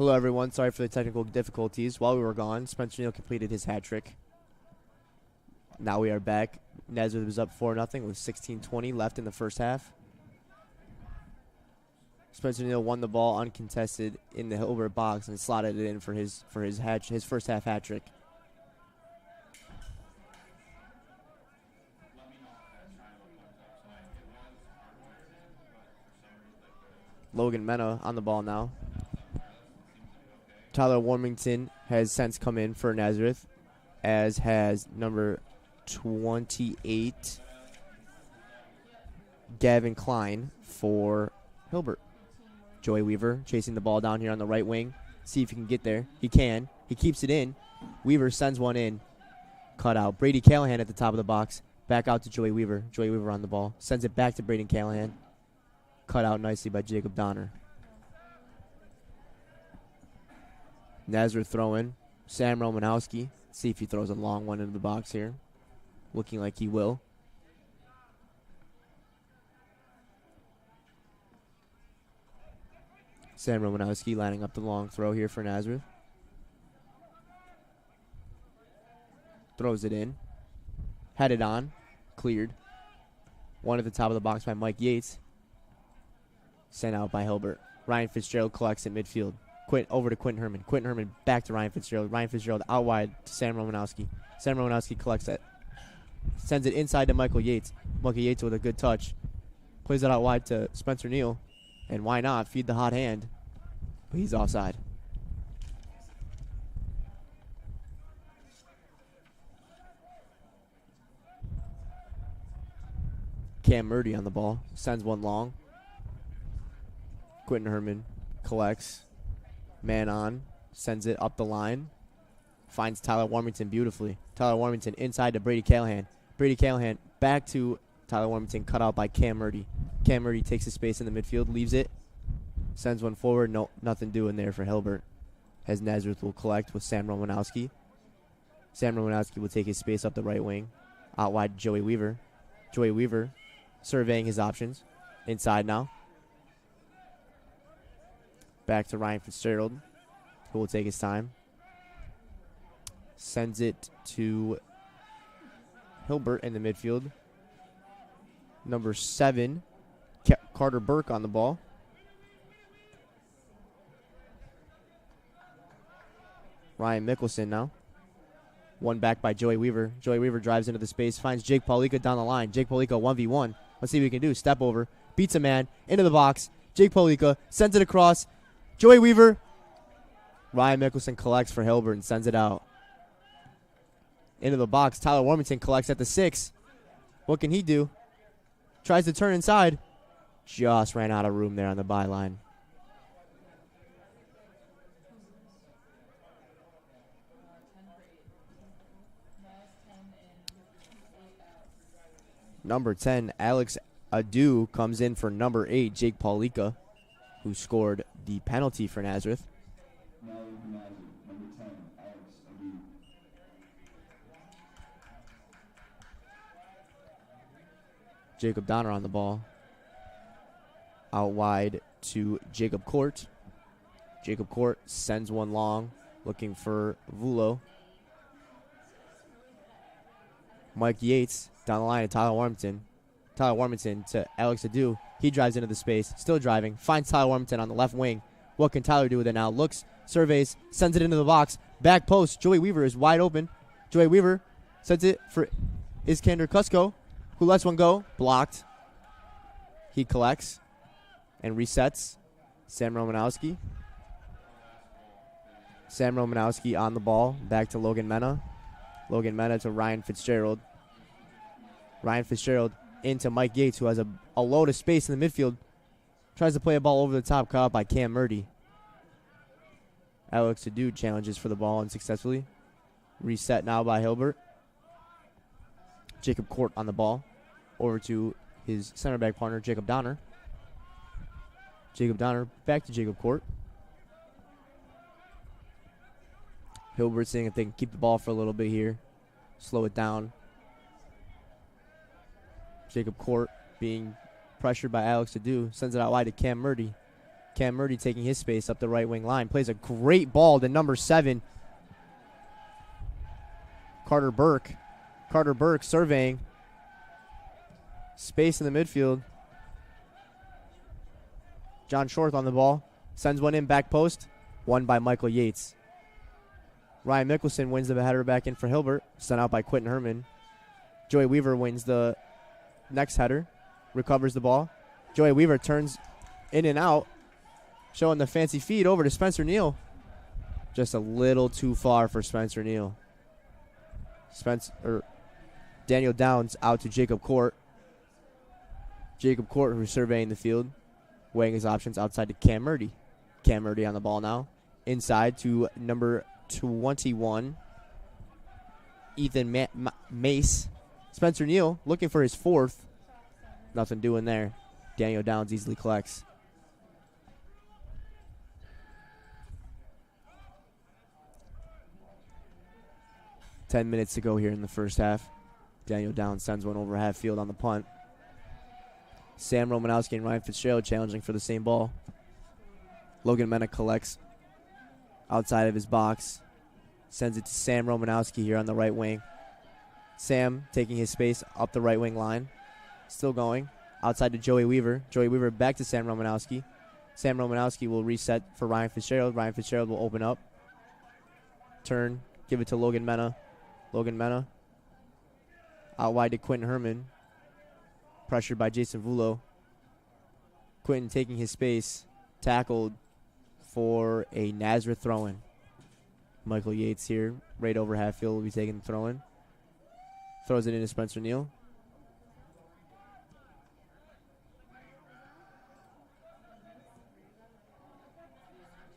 Hello, everyone. Sorry for the technical difficulties. While we were gone, Spencer Neal completed his hat trick. Now we are back. Nazareth was up 4-0 with 16:20 left in the first half. Spencer Neal won the ball uncontested in the Hilbert box and slotted it in for his first half hat trick. Logan Mena on the ball now. Tyler Warmington has since come in for Nazareth, as has number 28, Gavin Klein for Hilbert. Joey Weaver chasing the ball down here on the right wing. See if he can get there. He can. He keeps it in. Weaver sends one in. Cut out. Brady Callahan at the top of the box. Back out to Joey Weaver. Joey Weaver on the ball. Sends it back to Braden Callahan. Cut out nicely by Jacob Donner. Nazareth throw-in. Sam Romanowski. See if he throws a long one into the box here. Looking like he will. Sam Romanowski lining up the long throw here for Nazareth. Throws it in. Headed on. Cleared. One at the top of the box by Mike Yates. Sent out by Hilbert. Ryan Fitzgerald collects at midfield. Over to Quentin Herman. Quentin Herman back to Ryan Fitzgerald. Ryan Fitzgerald out wide to Sam Romanowski. Sam Romanowski collects it. Sends it inside to Michael Yates. Michael Yates with a good touch. Plays it out wide to Spencer Neal. And why not? Feed the hot hand. But he's offside. Cam Murdy on the ball. Sends one long. Quentin Herman collects. Man on. Sends it up the line. Finds Tyler Warmington beautifully. Tyler Warmington inside to Brady Callahan. Brady Callahan back to Tyler Warmington, cut out by Cam Murdy. Cam Murdy takes his space in the midfield, leaves it. Sends one forward. No, nothing doing there for Hilbert. As Nazareth will collect with Sam Romanowski. Sam Romanowski will take his space up the right wing. Out wide, Joey Weaver. Joey Weaver surveying his options. Inside now. Back to Ryan Fitzgerald, who will take his time. Sends it to Hilbert in the midfield. Number 7, Carter Burke on the ball. Ryan Mickelson now. One back by Joey Weaver. Joey Weaver drives into the space, finds Jake Paulika down the line. Jake Paulika 1v1. Let's see what he can do. Step over, beats a man, into the box. Jake Paulika sends it across. Joey Weaver. Ryan Mickelson collects for Hilbert and sends it out. Into the box. Tyler Warmington collects at the 6. What can he do? Tries to turn inside. Just ran out of room there on the byline. Number 10, Alex Adu, comes in for number 8, Jake Paulika, who scored the penalty for Nazareth. Jacob Donner on the ball. Out wide to Jacob Court. Jacob Court sends one long, looking for Vulo. Mike Yates down the line to Tyler Warmington. Tyler Warmington to Alex Adu. He drives into the space, still driving. Finds Tyler Warmington on the left wing. What can Tyler do with it now? Looks, surveys, sends it into the box. Back post. Joey Weaver is wide open. Joey Weaver sends it for Iskander Kusko, who lets one go. Blocked. He collects and resets. Sam Romanowski. Sam Romanowski on the ball. Back to Logan Mena. Logan Mena to Ryan Fitzgerald. Ryan Fitzgerald into Mike Yates, who has a load of space in the midfield. Tries to play a ball over the top, caught out by Cam Murdy. Alex Adu challenges for the ball unsuccessfully. Reset now by Hilbert. Jacob Court on the ball. Over to his center back partner, Jacob Donner. Jacob Donner back to Jacob Court. Hilbert seeing if they can keep the ball for a little bit here. Slow it down. Jacob Court being pressured by Alex Adu. Sends it out wide to Cam Murdy. Cam Murdy taking his space up the right wing line. Plays a great ball to number 7. Carter Burke. Carter Burke surveying. Space in the midfield. John Short on the ball. Sends one in back post. Won by Michael Yates. Ryan Mickelson wins the header back in for Hilbert. Sent out by Quentin Herman. Joey Weaver wins the next header. Recovers the ball. Joey Weaver turns in and out. Showing the fancy feed over to Spencer Neal. Just a little too far for Spencer Neal. Daniel Downs out to Jacob Court. Jacob Court, who's surveying the field, weighing his options outside to Cam Murdy. Cam Murdy on the ball now. Inside to number 21, Ethan Mace. Spencer Neal looking for his 4th. Nothing doing there. Daniel Downs easily collects. Ten minutes to go here in the first half. Daniel Downs sends one over half field on the punt. Sam Romanowski and Ryan Fitzgerald challenging for the same ball. Logan Mena collects outside of his box. Sends it to Sam Romanowski here on the right wing. Sam taking his space up the right wing line. Still going. Outside to Joey Weaver. Joey Weaver back to Sam Romanowski. Sam Romanowski will reset for Ryan Fitzgerald. Ryan Fitzgerald will open up. Turn. Give it to Logan Mena. Logan Mena. Out wide to Quentin Herman. Pressured by Jason Vulo. Quentin taking his space. Tackled for a Nazareth throw-in. Michael Yates here, right over half field, will be taking the throw-in. Throws it into Spencer Neal.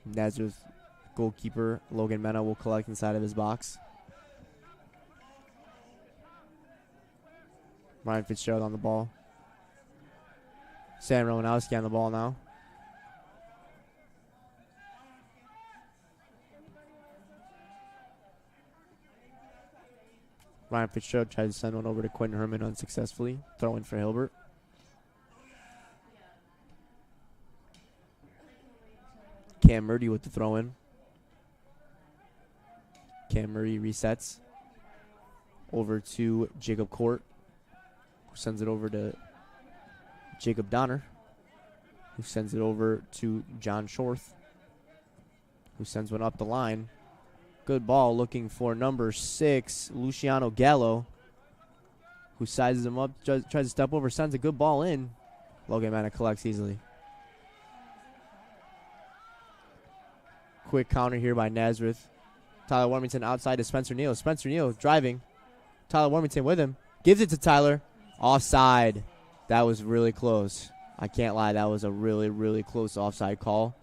Nazareth goalkeeper Logan Mena will collect inside of his box. Ryan Fitzgerald on the ball. Sam Romanowski on the ball now. Ryan Fitzgerald tries to send one over to Quentin Herman unsuccessfully. Throw in for Hilbert. Cam Murdy with the throw in. Cam Murdy resets over to Jacob Court, who sends it over to Jacob Donner, who sends it over to John Shorth, who sends one up the line. Good ball looking for number 6, Luciano Gallo, who sizes him up, tries to step over, sends a good ball in. Logan Mena collects easily. Quick counter here by Nazareth. Tyler Warmington outside to Spencer Neal. Spencer Neal driving. Tyler Warmington with him. Gives it to Tyler. Offside. That was really close. I can't lie. That was a really, really close offside call.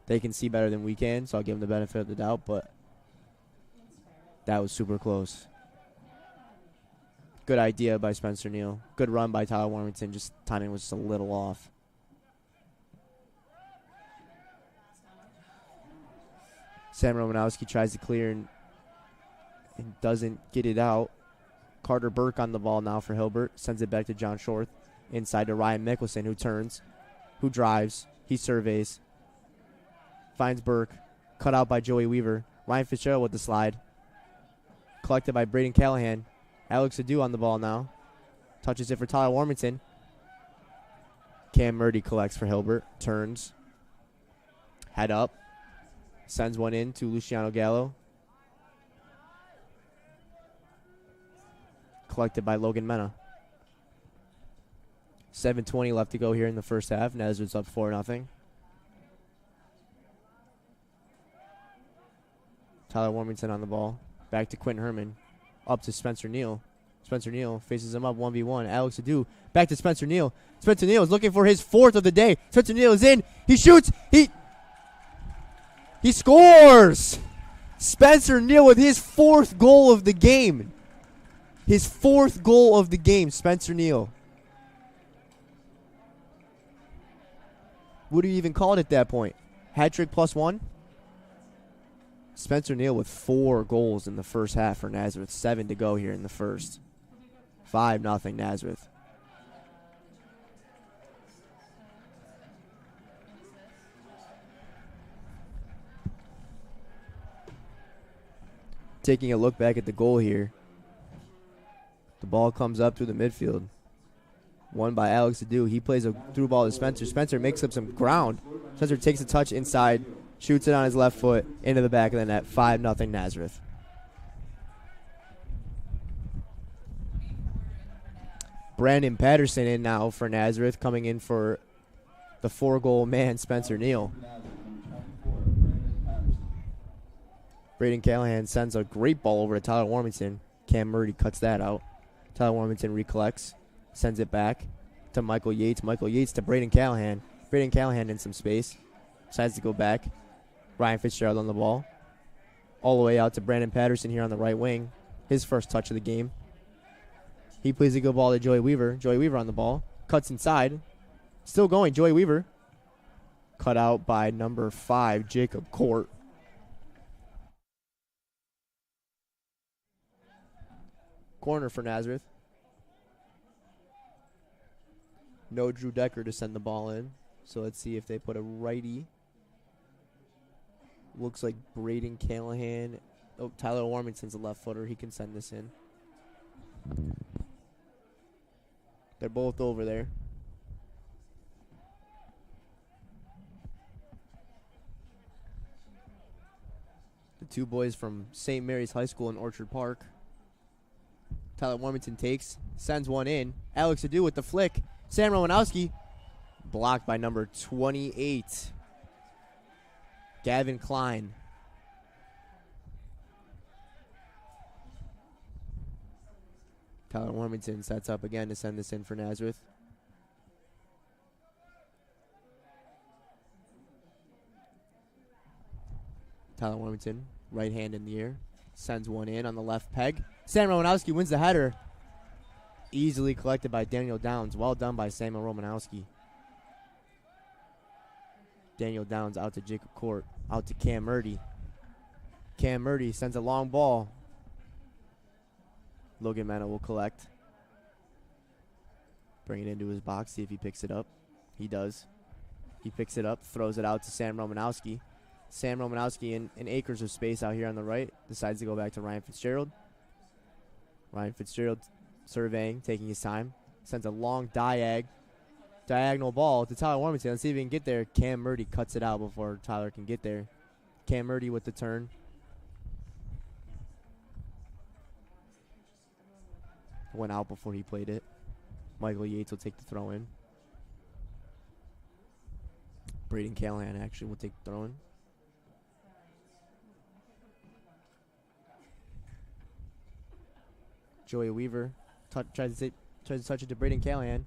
They can see better than we can, so I'll give them the benefit of the doubt, but that was super close. Good idea by Spencer Neal. Good run by Tyler Warmington. Just timing was just a little off. Sam Romanowski tries to clear and doesn't get it out. Carter Burke on the ball now for Hilbert. Sends it back to John Shorth. Inside to Ryan Mickelson, who turns, who drives. He surveys. Finds Burke. Cut out by Joey Weaver. Ryan Fitzgerald with the slide. Collected by Braden Callahan. Alex Adu on the ball now. Touches it for Tyler Warmington. Cam Murdy collects for Hilbert. Turns. Head up. Sends one in to Luciano Gallo. Collected by Logan Mena. 7:20 left to go here in the first half. Nazareth's up 4-0. Tyler Warmington on the ball. Back to Quentin Herman. Up to Spencer Neal. Spencer Neal faces him up 1v1. Alex Adu. Back to Spencer Neal. Spencer Neal is looking for his 4th of the day. Spencer Neal is in. He shoots. He scores! Spencer Neal with his 4th goal of the game. His 4th goal of the game, Spencer Neal. What do you even call it at that point? Hat trick +1? Spencer Neal with 4 goals in the first half for Nazareth. 7 to go here in the first. 5-0 Nazareth. Taking a look back at the goal here. The ball comes up through the midfield. Won by Alex Adu. He plays a through ball to Spencer. Spencer makes up some ground. Spencer takes a touch inside, shoots it on his left foot into the back of the net. 5-0 Nazareth. Brandon Patterson in now for Nazareth, coming in for the 4-goal man, Spencer Neal. Braden Callahan sends a great ball over to Tyler Warmington. Cam Murray cuts that out. Tyler Warmington recollects, sends it back to Michael Yates. Michael Yates to Braden Callahan. Braden Callahan in some space. Decides to go back. Ryan Fitzgerald on the ball. All the way out to Brandon Patterson here on the right wing. His first touch of the game. He plays a good ball to Joey Weaver. Joey Weaver on the ball. Cuts inside. Still going, Joey Weaver. Cut out by number 5, Jacob Court. Corner for Nazareth. No Drew Decker to send the ball in. So let's see if they put a righty. Looks like Braden Callahan. Oh, Tyler Warmington's a left footer. He can send this in. They're both over there. The two boys from St. Mary's High School in Orchard Park. Tyler Warmington takes, sends one in. Alex Adu with the flick. Sam Romanowski blocked by number 28, Gavin Klein. Tyler Warmington sets up again to send this in for Nazareth. Tyler Warmington, right hand in the air, sends one in on the left peg. Sam Romanowski wins the header. Easily collected by Daniel Downs. Well done by Samuel Romanowski. Daniel Downs out to Jacob Court. Out to Cam Murdy. Cam Murdy sends a long ball. Logan Mena will collect. Bring it into his box, see if he picks it up. He does. He picks it up, throws it out to Sam Romanowski. Sam Romanowski in acres of space out here on the right. Decides to go back to Ryan Fitzgerald. Ryan Fitzgerald surveying, taking his time. Sends a long diagonal ball to Tyler Warmington. Let's see if he can get there. Cam Murdy cuts it out before Tyler can get there. Cam Murdy with the turn. Went out before he played it. Michael Yates will take the throw in. Braden Callahan actually will take the throw in. Joey Weaver tries to touch it to Braden Callahan.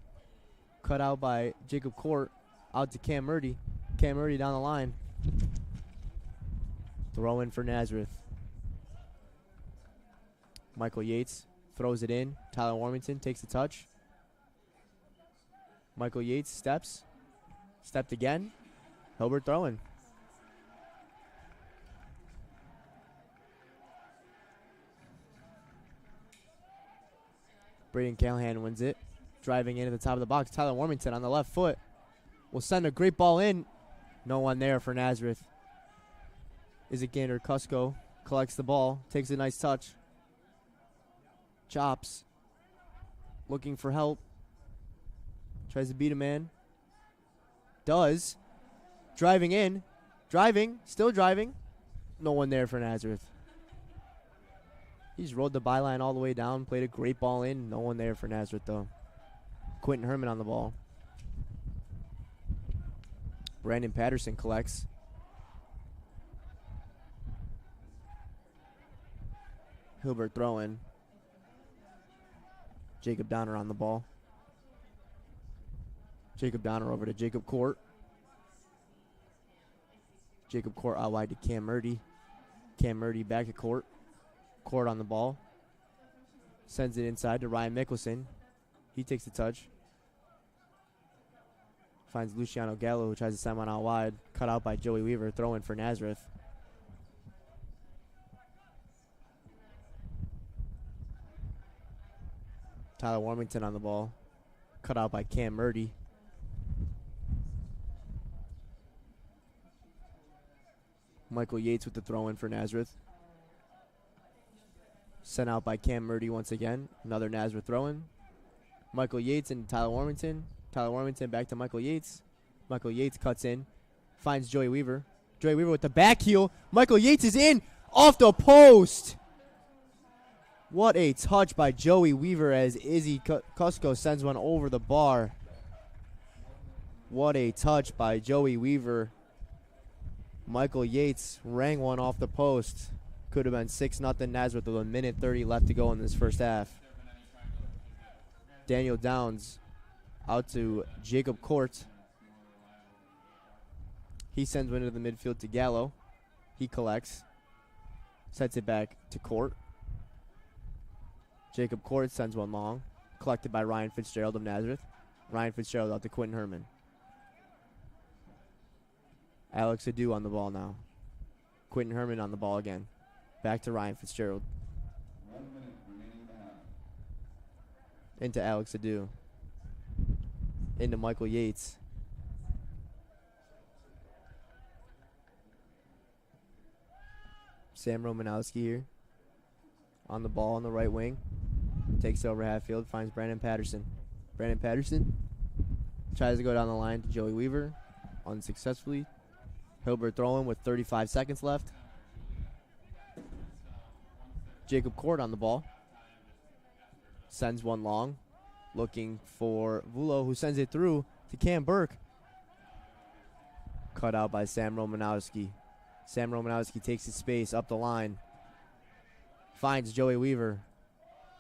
Cut out by Jacob Court. Out to Cam Murdy. Cam Murdy down the line. Throw in for Nazareth. Michael Yates throws it in. Tyler Warmington takes the touch. Michael Yates steps. Stepped again. Hilbert throwing. Braden Callahan wins it. Driving in at the top of the box. Tyler Warmington on the left foot will send a great ball in. No one there for Nazareth. Is it Gander Cusco? Collects the ball. Takes a nice touch. Chops. Looking for help. Tries to beat a man. Does. Driving in. Driving. Still driving. No one there for Nazareth. He's rode the byline all the way down. Played a great ball in. No one there for Nazareth, though. Quentin Herman on the ball. Brandon Patterson collects. Hilbert throwing. Jacob Donner on the ball. Jacob Donner over to Jacob Court. Jacob Court out wide to Cam Murdy. Cam Murdy back to Court. Court on the ball. Sends it inside to Ryan Mickelson. He takes the touch. Finds Luciano Gallo, who tries to send one out wide. Cut out by Joey Weaver. Throw in for Nazareth. Tyler Warmington on the ball. Cut out by Cam Murdy. Michael Yates with the throw in for Nazareth. Sent out by Cam Murdy once again. Another Nazareth throw-in. Michael Yates and Tyler Warmington. Tyler Warmington back to Michael Yates. Michael Yates cuts in. Finds Joey Weaver. Joey Weaver with the back heel. Michael Yates is in. Off the post. What a touch by Joey Weaver as Izzy Cusco sends one over the bar. What a touch by Joey Weaver. Michael Yates rang one off the post. Could have been 6-0 Nazareth with 1:30 left to go in this first half. Daniel Downs out to Jacob Court. He sends one into the midfield to Gallo. He collects. Sets it back to Court. Jacob Court sends one long. Collected by Ryan Fitzgerald of Nazareth. Ryan Fitzgerald out to Quentin Herman. Alex Adu on the ball now. Quentin Herman on the ball again. Back to Ryan Fitzgerald. 1 minute remaining in the half. Into Alex Adu. Into Michael Yates. Sam Romanowski here. On the ball on the right wing. Takes over half field. Finds Brandon Patterson. Brandon Patterson tries to go down the line to Joey Weaver. Unsuccessfully. Hilbert throwing with 35 seconds left. Jacob Court on the ball. Sends one long. Looking for Vulo, who sends it through to Cam Burke. Cut out by Sam Romanowski. Sam Romanowski takes his space up the line. Finds Joey Weaver,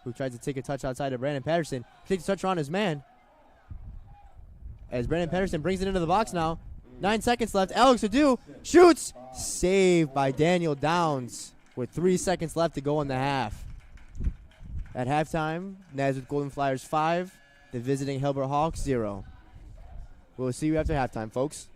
who tries to take a touch outside of Brandon Patterson. Takes a touch on his man. As Brandon Patterson brings it into the box now. 9 seconds left. Alex Adu shoots. Saved by Daniel Downs with 3 seconds left to go in the half. At halftime, Nazareth Golden Flyers 5, the visiting Hilbert Hawks 0. We'll see you after halftime, folks.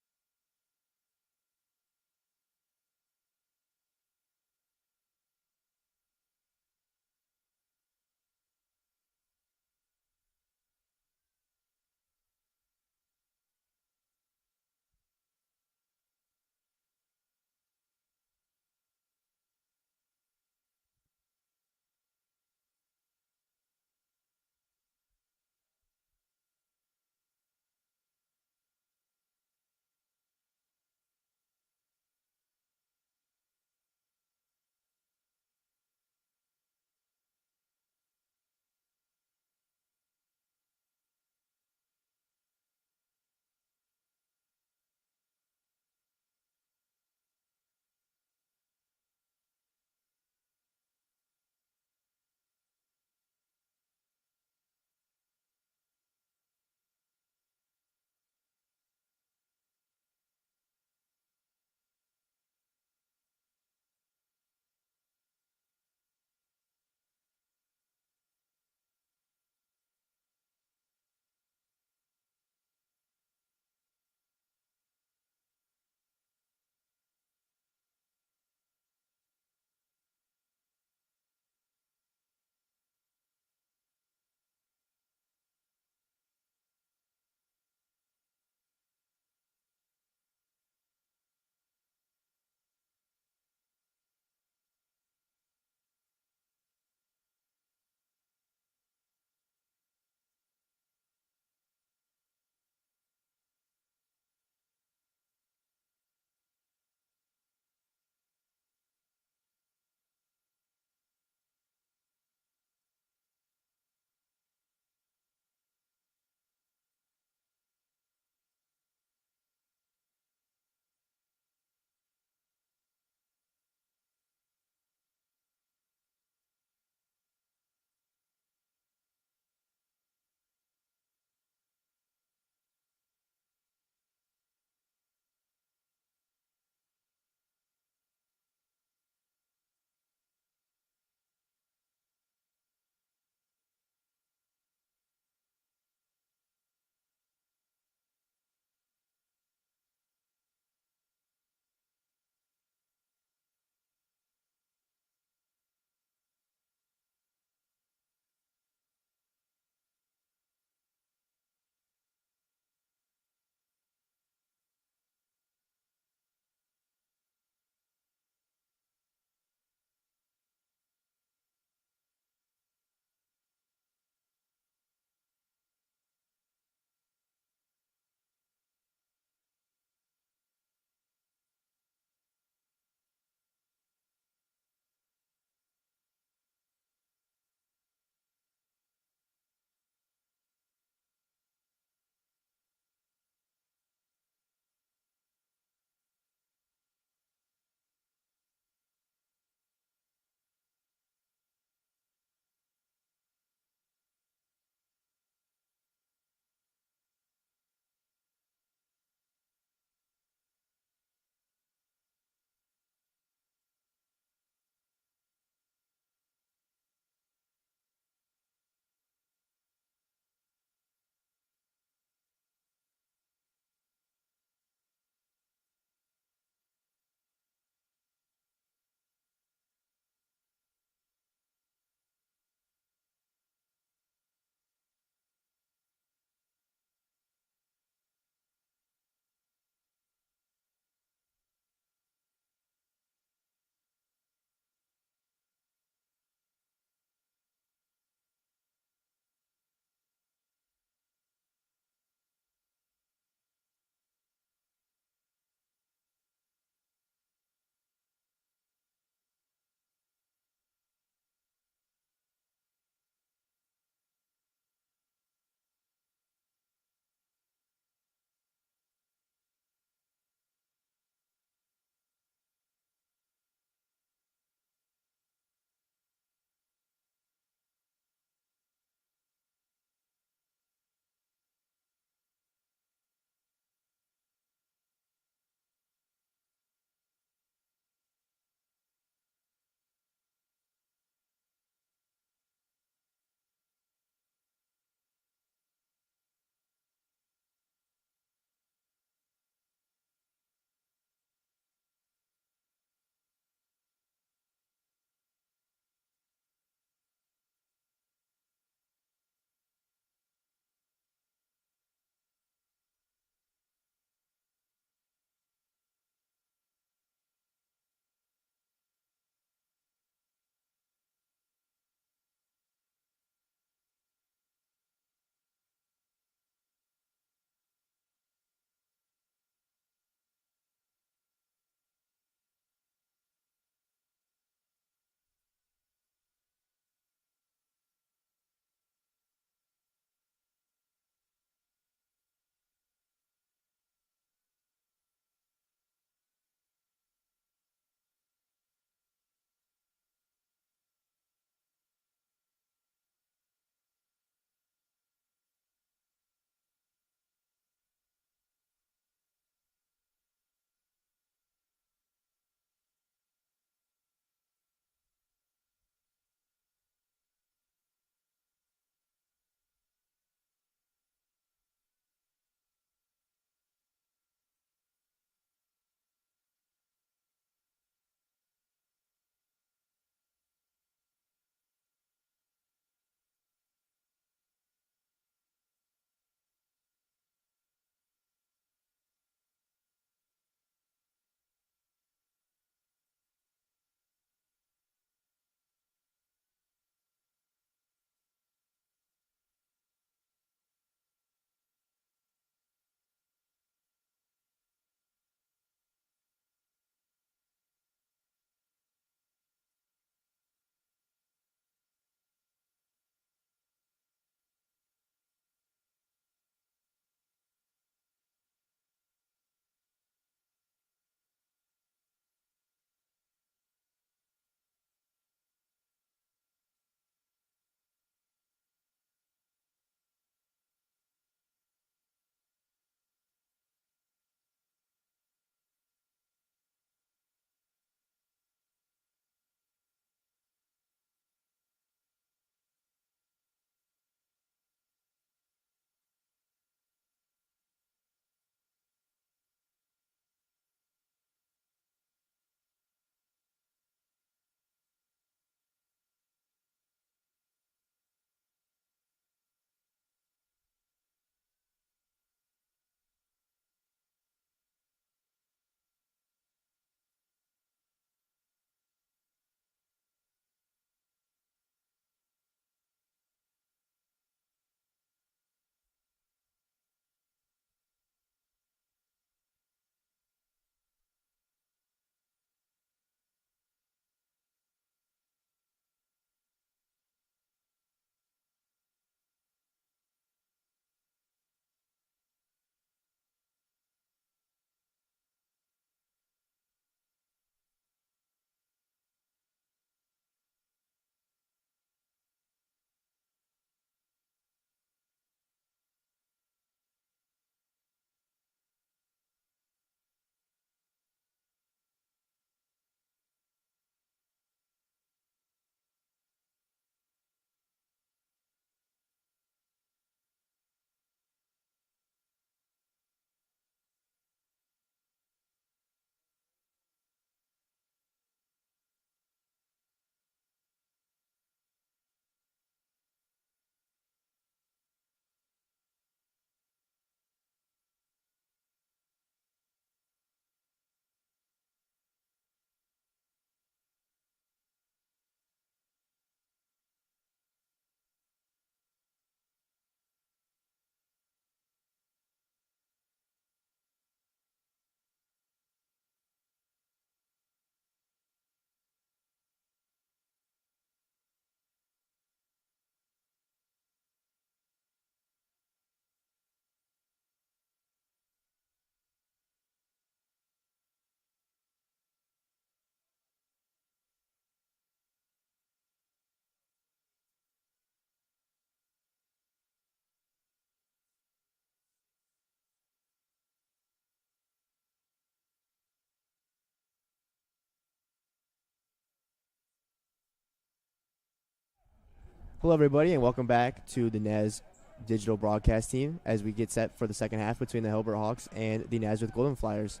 Hello, everybody, and welcome back to the Naz digital broadcast team as we get set for the second half between the Hilbert Hawks and the Nazareth Golden Flyers.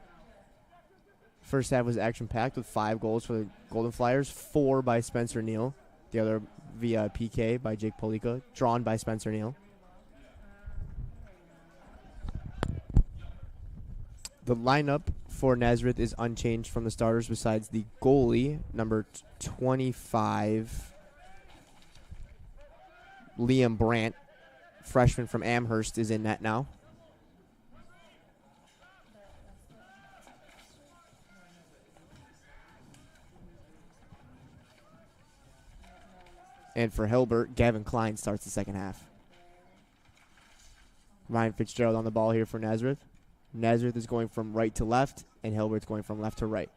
First half was action-packed with 5 goals for the Golden Flyers, 4 by Spencer Neal, the other via PK by Jake Polika, drawn by Spencer Neal. The lineup for Nazareth is unchanged from the starters besides the goalie, number 25, Liam Brandt, freshman from Amherst, is in net now. And for Hilbert, Gavin Klein starts the second half. Ryan Fitzgerald on the ball here for Nazareth. Nazareth is going from right to left, and Hilbert's going from left to right.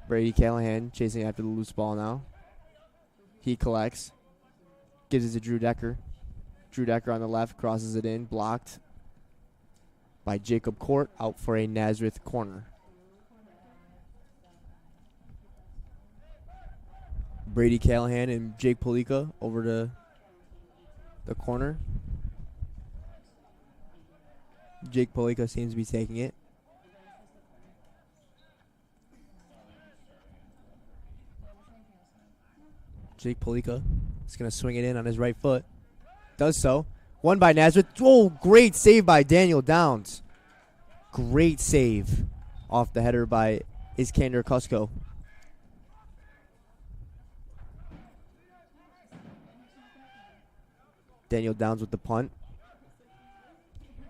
Brady Callahan chasing after the loose ball now. He collects. Gives it to Drew Decker. Drew Decker on the left, crosses it in, blocked by Jacob Court, out for a Nazareth corner. Brady Callahan and Jake Polika over to the corner. Jake Polika seems to be taking it. Jake Polika is going to swing it in on his right foot. Does so. Won by Nazareth. Oh, great save by Daniel Downs. Great save off the header by Iskander Kusko. Daniel Downs with the punt.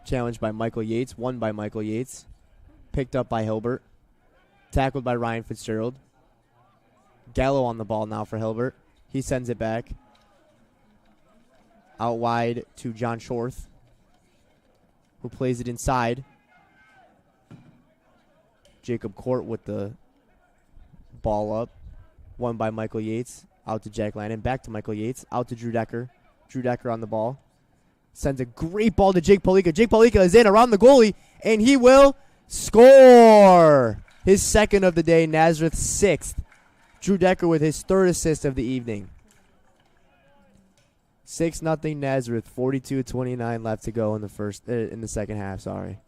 Challenged by Michael Yates. Won by Michael Yates. Picked up by Hilbert. Tackled by Ryan Fitzgerald. Gallo on the ball now for Hilbert. He sends it back. Out wide to John Shorth, who plays it inside. Jacob Court with the ball up. Won by Michael Yates. Out to Jack Lannon. Back to Michael Yates. Out to Drew Decker. Drew Decker on the ball. Sends a great ball to Jake Polika. Jake Polika is in around the goalie, and he will score. His second of the day, Nazareth's 6th. Drew Decker with his 3rd assist of the evening. 6-0 Nazareth. 42:29 left to go in the second half. Sorry.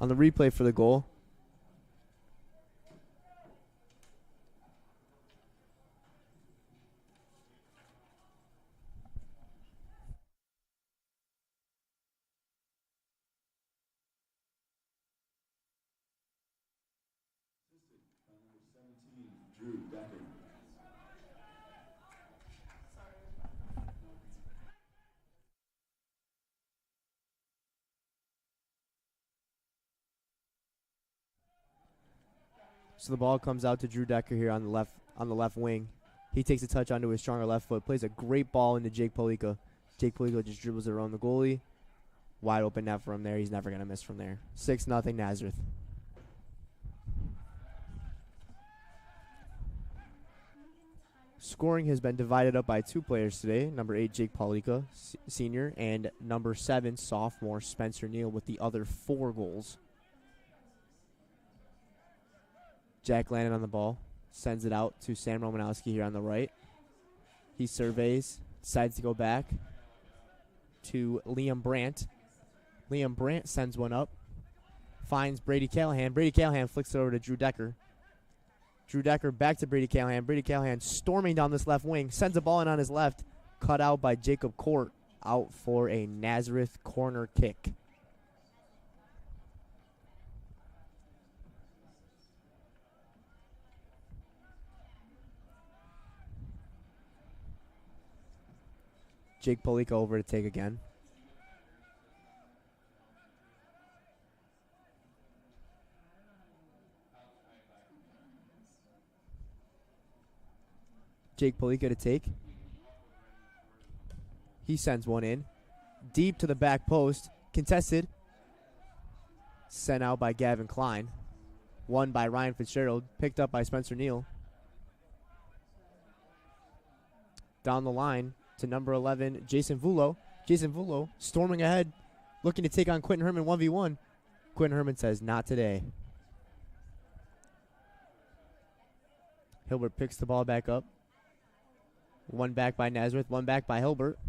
On the replay for the goal, Drew Decker. so the ball comes out to Drew Decker here on the left wing. He takes a touch onto his stronger left foot, plays a great ball into Jake Polika. Jake Polika just dribbles it around the goalie. Wide open net for him there. He's never going to miss from there. 6-0 Nazareth. Scoring has been divided up by 2 players today. Number 8, Jake Polika, senior, and number 7, sophomore Spencer Neal with the other 4 goals. Jack Lannon on the ball. Sends it out to Sam Romanowski here on the right. He surveys. Decides to go back to Liam Brandt. Liam Brandt sends one up. Finds Brady Callahan. Brady Callahan flicks it over to Drew Decker. Drew Decker back to Brady Callahan. Brady Callahan storming down this left wing. Sends a ball in on his left. Cut out by Jacob Court. Out for a Nazareth corner kick. Jake Polika over to take again. Jake Polika to take. He sends one in. Deep to the back post. Contested. Sent out by Gavin Klein. Won by Ryan Fitzgerald. Picked up by Spencer Neal. Down the line to number 11, Jason Vulo. Jason Vulo storming ahead, looking to take on Quentin Herman 1v1. Quentin Herman says, not today. Hilbert picks the ball back up. One back by Nazareth, one back by Hilbert.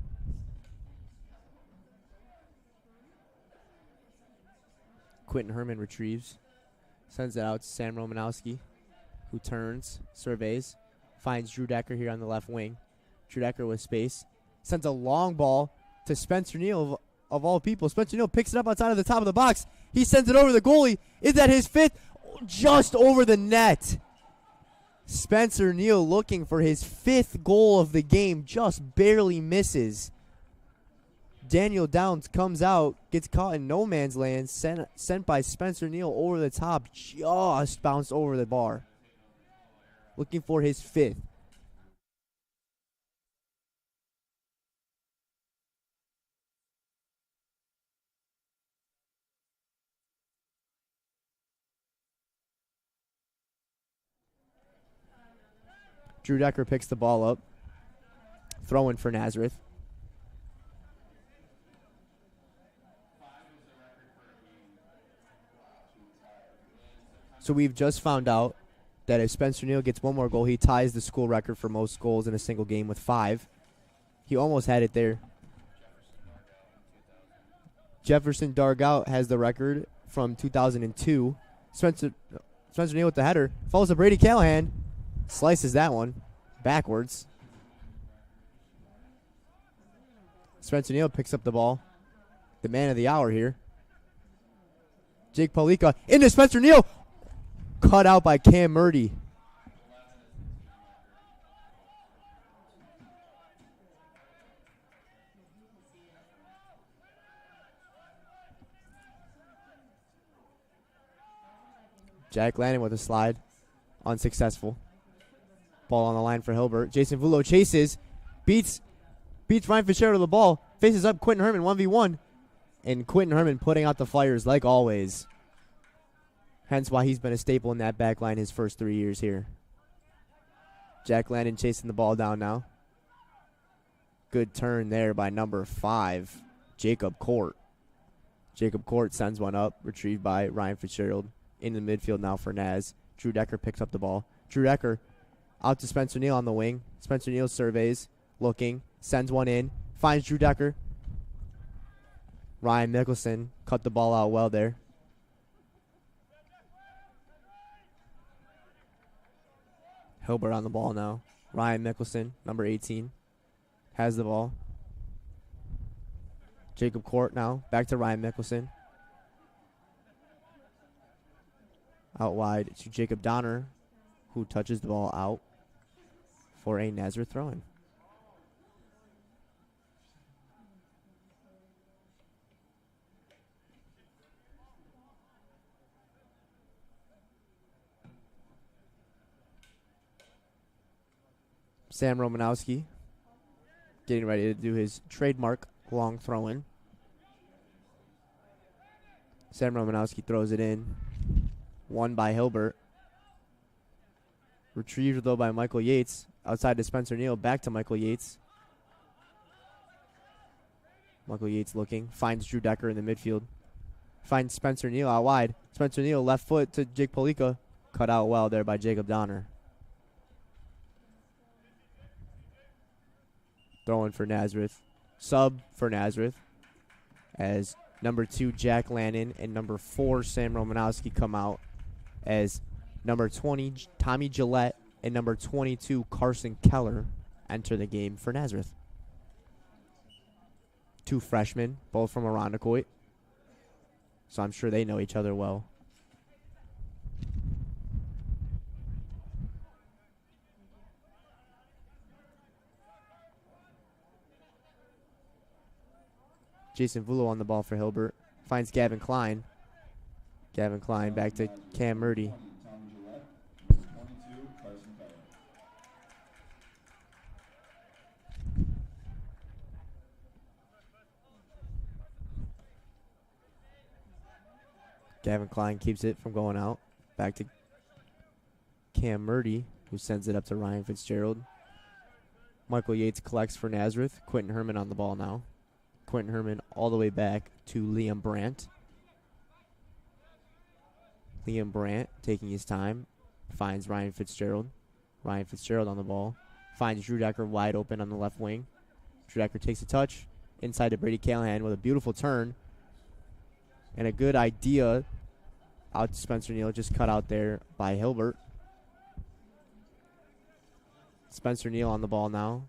Quentin Herman retrieves. Sends it out to Sam Romanowski, who turns, surveys, finds Drew Decker here on the left wing. Drew Decker with space. Sends a long ball to Spencer Neal of all people. Spencer Neal picks it up outside of the top of the box. He sends it over the goalie. Is that his fifth? Just over the net. Spencer Neal looking for his fifth goal of the game. Just barely misses. Daniel Downs comes out, gets caught in no man's land, sent by Spencer Neal over the top, just bounced over the bar. Looking for his fifth. Drew Decker picks the ball up. Throw-in for Nazareth. So we've just found out that if Spencer Neal gets one more goal, he ties the school record for most goals in a single game with 5. He almost had it there. Jefferson Dargout has the record from 2002. Spencer Neal with the header. Falls to Brady Callahan. Slices that one backwards. Spencer Neal picks up the ball. The man of the hour here. Jake Palika into Spencer Neal. Cut out by Cam Murdy. Jack Lannon with a slide. Unsuccessful. Ball on the line for Hilbert. Jason Vulo chases. Beats Ryan Fitzgerald to the ball. Faces up Quentin Herman 1v1. And Quentin Herman putting out the fires like always. Hence why he's been a staple in that back line his first 3 years here. Jack Landon chasing the ball down now. Good turn there by number 5, Jacob Court. Jacob Court sends one up, retrieved by Ryan Fitzgerald. In the midfield now for Naz. Drew Decker picks up the ball. Drew Decker out to Spencer Neal on the wing. Spencer Neal surveys, looking, sends one in, finds Drew Decker. Ryan Mickelson cut the ball out well there. Hilbert on the ball now. Ryan Mickelson, number 18, has the ball. Jacob Court now, back to Ryan Mickelson. Out wide to Jacob Donner, who touches the ball out for a Nazareth throw-in. Sam Romanowski getting ready to do his trademark long throw-in. Sam Romanowski throws it in. Won by Hilbert. Retrieved, though, by Michael Yates. Outside to Spencer Neal. Back to Michael Yates. Michael Yates looking. Finds Drew Decker in the midfield. Finds Spencer Neal out wide. Spencer Neal left foot to Jake Palika. Cut out well there by Jacob Donner. Throwing for Nazareth. Sub for Nazareth. As number 2, Jack Lannon, and number 4, Sam Romanowski come out. As number 20, Tommy Gillette, and number 22, Carson Keller, enter the game for Nazareth. 2 freshmen, both from Irondequoit. So I'm sure they know each other well. Jason Vulo on the ball for Hilbert. Finds Gavin Klein. Gavin Klein back to Cam Murdy. Gavin Klein keeps it from going out. Back to Cam Murdy, who sends it up to Ryan Fitzgerald. Michael Yates collects for Nazareth. Quentin Herman on the ball now. Quentin Herman all the way back to Liam Brandt. Liam Brandt taking his time. Finds Ryan Fitzgerald. Ryan Fitzgerald on the ball. Finds Drew Decker wide open on the left wing. Drew Decker takes a touch. Inside to Brady Callahan with a beautiful turn. And a good idea out to Spencer Neal. Just cut out there by Hilbert. Spencer Neal on the ball now.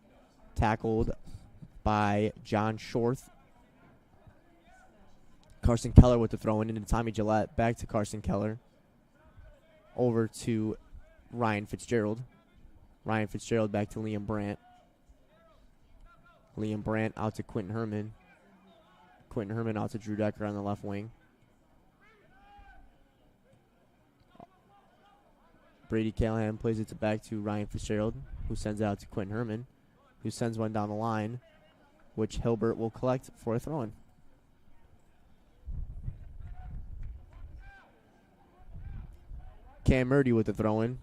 Tackled by John Shorth. Carson Keller with the throw in into Tommy Gillette. Back to Carson Keller. Over to Ryan Fitzgerald. Ryan Fitzgerald back to Liam Brandt. Liam Brandt out to Quentin Herman. Quentin Herman out to Drew Decker on the left wing. Brady Callahan plays it back to Ryan Fitzgerald, who sends it out to Quentin Herman, who sends one down the line, which Hilbert will collect for a throw-in. Cam Murdy with the throw-in.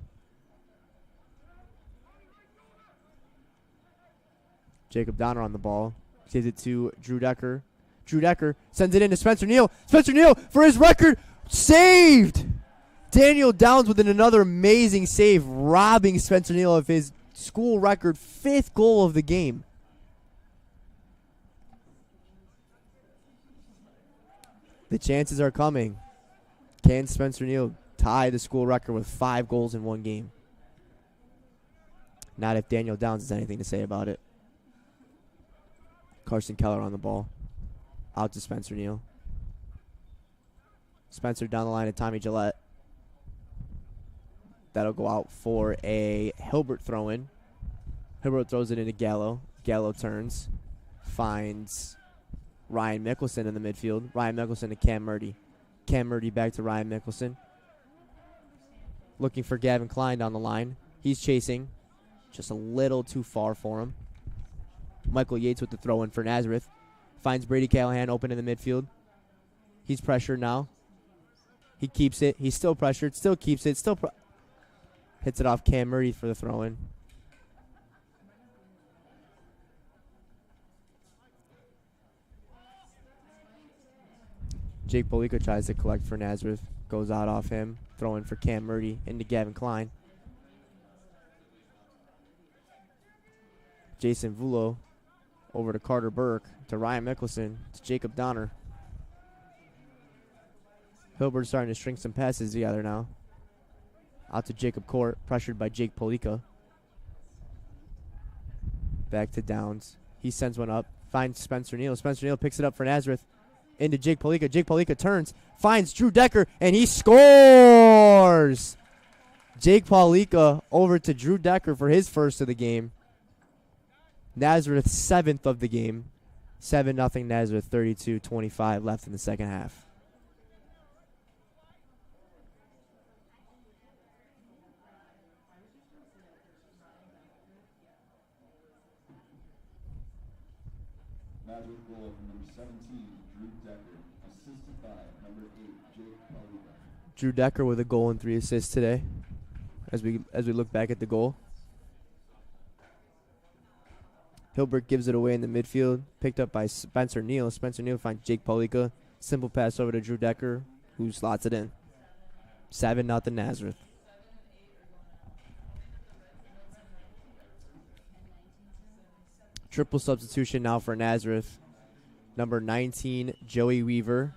Jacob Donner on the ball. Gives it to Drew Decker. Drew Decker sends it in to Spencer Neal. Spencer Neal, for his record, saved! Daniel Downs with another amazing save, robbing Spencer Neal of his school record 5th goal of the game. The chances are coming. Can Spencer Neal tie the school record with 5 goals in one game? Not if Daniel Downs has anything to say about it. Carson Keller on the ball. Out to Spencer Neal. Spencer down the line to Tommy Gillette. That'll go out for a Hilbert throw-in. Hilbert throws it into Gallo. Gallo turns. Finds Ryan Mickelson in the midfield. Ryan Mickelson to Cam Murdy. Cam Murdy back to Ryan Mickelson. Looking for Gavin Klein down the line. He's chasing. Just a little too far for him. Michael Yates with the throw-in for Nazareth. Finds Brady Callahan open in the midfield. He's pressured now. He keeps it. He's still pressured. Still keeps it. Hits it off Cam Murdy for the throw-in. Jake Polico tries to collect for Nazareth. Goes out off him. Throw-in for Cam Murdy into Gavin Klein. Jason Vulo over to Carter Burke, to Ryan Mickelson, to Jacob Donner. Hilbert starting to string some passes together now. Out to Jacob Court, pressured by Jake Polica. Back to Downs. He sends one up, finds Spencer Neal. Spencer Neal picks it up for Nazareth. Into Jake Polica. Jake Polica turns, finds Drew Decker, and he scores! Jake Polica over to Drew Decker for his first of the game. Nazareth 7th of the game. 7-0 Nazareth, 32-25 left in the second half. Nazareth goal from number 17, Drew Decker, assisted by number 8, Jake Polica. Drew Decker with a goal and 3 assists today. As we look back at the goal. Hilbert gives it away in the midfield. Picked up by Spencer Neal. Spencer Neal finds Jake Polica. Simple pass over to Drew Decker, who slots it in. 7-0 Nazareth. Triple substitution now for Nazareth. Number 19, Joey Weaver.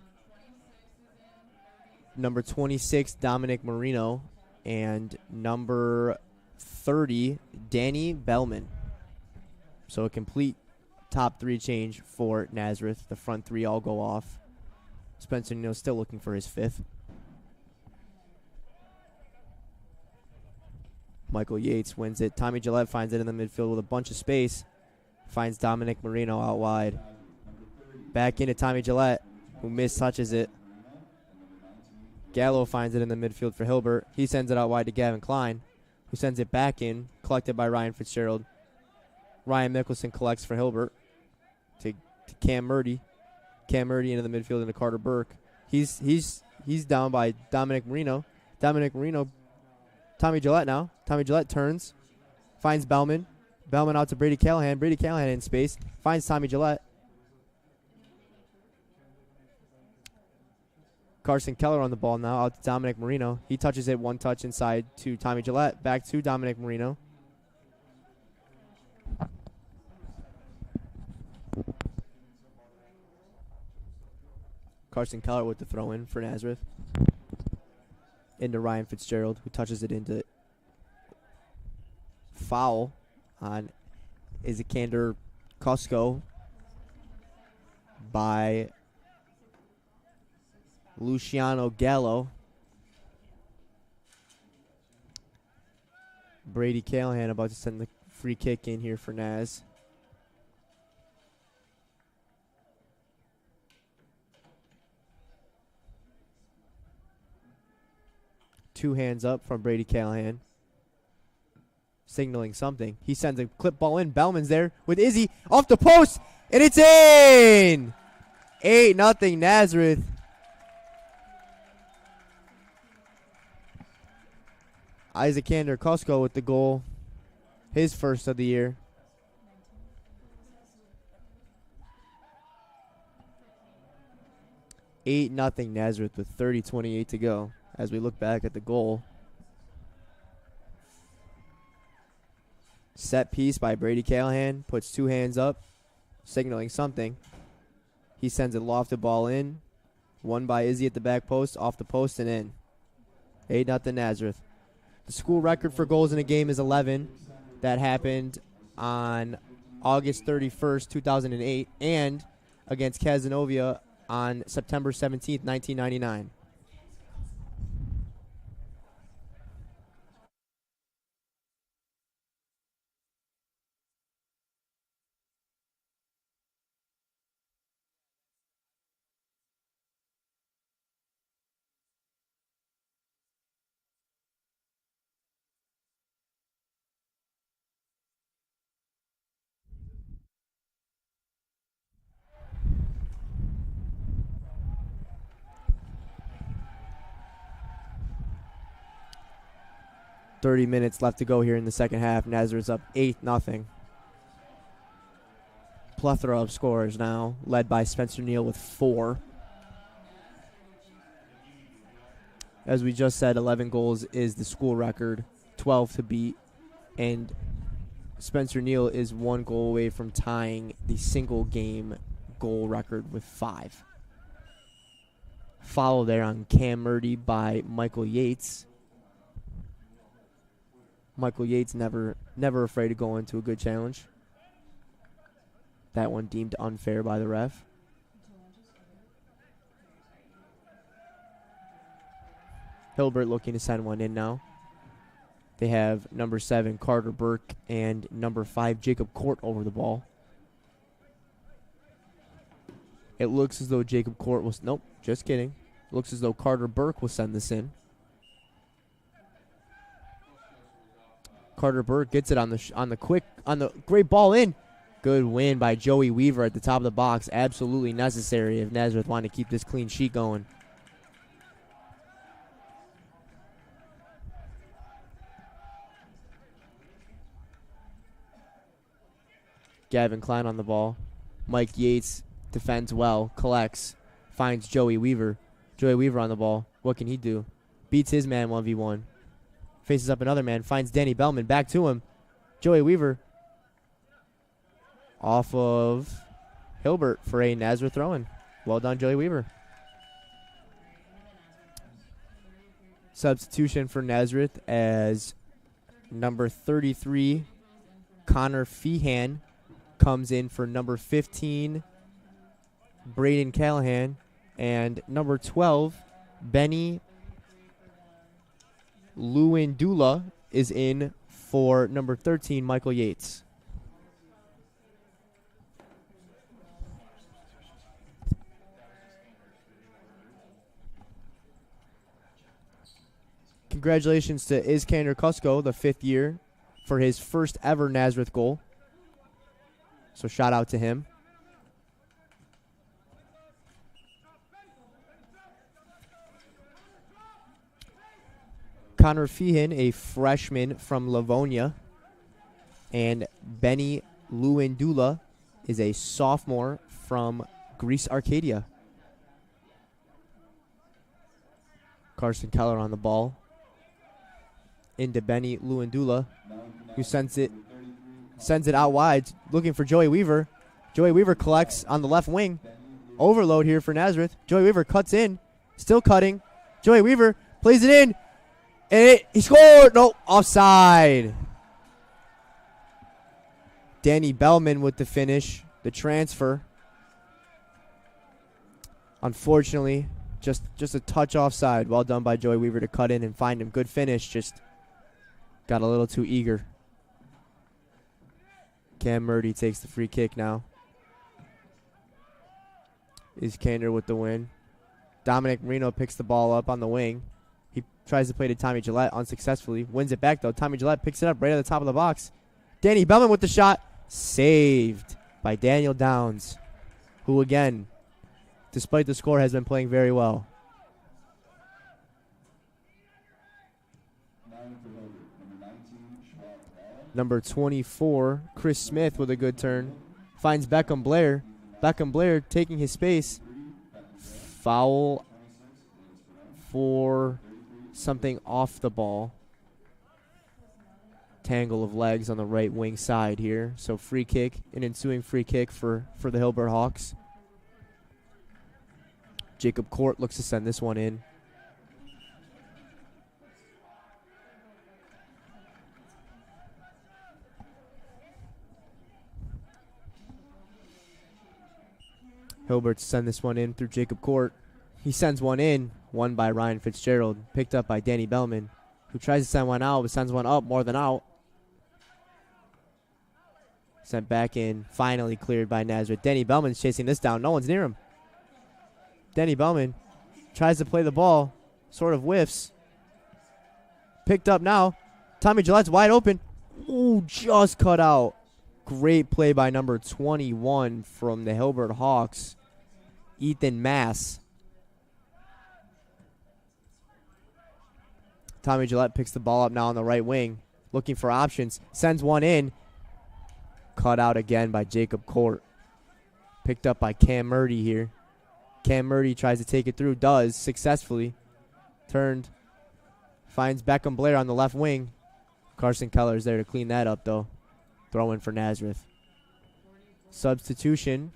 Number 26, Dominic Marino. And number 30, Danny Bellman. So a complete top 3 change for Nazareth. The front 3 all go off. Spencer Neal still looking for his 5th. Michael Yates wins it. Tommy Gillette finds it in the midfield with a bunch of space. Finds Dominic Marino out wide. Back into Tommy Gillette, who mistouches it. Gallo finds it in the midfield for Hilbert. He sends it out wide to Gavin Klein, who sends it back in, collected by Ryan Fitzgerald. Ryan Mickelson collects for Hilbert to Cam Murdy. Cam Murdy into the midfield into Carter Burke. He's down by Dominic Marino. Dominic Marino, Tommy Gillette now. Tommy Gillette turns, finds Bellman. Bellman out to Brady Callahan. Brady Callahan in space. Finds Tommy Gillette. Carson Keller on the ball now, out to Dominic Marino. He touches it, one touch inside to Tommy Gillette. Back to Dominic Marino. Carson Keller with the throw in for Nazareth. Into Ryan Fitzgerald, who touches it into foul on Izikander Cusco by Luciano Gallo. Brady Callahan about to send the free kick in here for Naz. Two hands up from Brady Callahan, signaling something. He sends a clip ball in. Bellman's there with Izzy off the post, and it's in! 8-0 Nazareth. Izikander Cusco with the goal, his first of the year. Eight nothing Nazareth with 30:28 to go. As we look back at the goal. Set piece by Brady Callahan. Puts two hands up, signaling something. He sends a lofted ball in. One by Izzy at the back post, off the post and in. 8-0 Nazareth. The school record for goals in a game is 11. That happened on August 31st, 2008, and against Casanova on September 17th, 1999. .30 left to go here in the second half. Nazareth's up 8-0. Plethora of scorers now, led by Spencer Neal with 4. As we just said, 11 goals is the school record, 12 to beat, and Spencer Neal is 1 goal away from tying the single game goal record with 5. Follow there on Cam Murdy by Michael Yates. Michael Yates never afraid to go into a good challenge. That one deemed unfair by the ref. Hilbert looking to send one in now. They have number 7, Carter Burke, and number 5, Jacob Court over the ball. It looks as though Jacob Court was... Nope, just kidding. Looks as though Carter Burke will send this in. Carter Burke gets it on the great ball in. Good win by Joey Weaver at the top of the box. Absolutely necessary if Nazareth wanted to keep this clean sheet going. Gavin Klein on the ball. Mike Yates defends well, collects, finds Joey Weaver. Joey Weaver on the ball. What can he do? Beats his man 1v1. Faces up another man, finds Danny Bellman, back to him. Joey Weaver off of Hilbert for a Nazareth throw-in. Well done, Joey Weaver. Substitution for Nazareth as number 33, Connor Feehan, comes in for number 15, Braden Callahan, and number 12, Benny Lewandula is in for number 13, Michael Yates. Congratulations to Izikander Cusco, the 5th year, for his first ever Nazareth goal. So shout out to him. Connor Feehan, a freshman from Livonia. And Benny Lewandula is a sophomore from Greece Arcadia. Carson Keller on the ball. Into Benny Luandula, who sends it out wide, looking for Joey Weaver. Joey Weaver collects on the left wing. Overload here for Nazareth. Joey Weaver cuts in, still cutting. Joey Weaver plays it in, and he scored. No, offside. Danny Bellman with the finish, the transfer. Unfortunately, just a touch offside. Well done by Joey Weaver to cut in and find him. Good finish, just got a little too eager. Cam Murdy takes the free kick now. Is Kander with the win. Dominic Marino picks the ball up on the wing. He tries to play to Tommy Gillette unsuccessfully. Wins it back, though. Tommy Gillette picks it up right at the top of the box. Danny Bellman with the shot. Saved by Daniel Downs, who, again, despite the score, has been playing very well. Number 24, Chris Smith with a good turn. Finds Beckham Blair. Beckham Blair taking his space. Foul for something off the ball. Tangle of legs on the right wing side here. So free kick, an ensuing free kick for the Hilbert Hawks. Jacob Court looks to send this one in. Hilbert send this one in through Jacob Court. He sends one in, won by Ryan Fitzgerald, picked up by Danny Bellman, who tries to send one out, but sends one up more than out. Sent back in, finally cleared by Nazareth. Danny Bellman's chasing this down. No one's near him. Danny Bellman tries to play the ball, sort of whiffs. Picked up now. Tommy Gillette's wide open. Ooh, just cut out. Great play by number 21 from the Hilbert Hawks, Ethan Mass. Tommy Gillette picks the ball up now on the right wing, looking for options. Sends one in. Cut out again by Jacob Court. Picked up by Cam Murdy here. Cam Murdy tries to take it through, does successfully. Turned. Finds Beckham Blair on the left wing. Carson Keller's there to clean that up, though. Throw in for Nazareth. Substitution.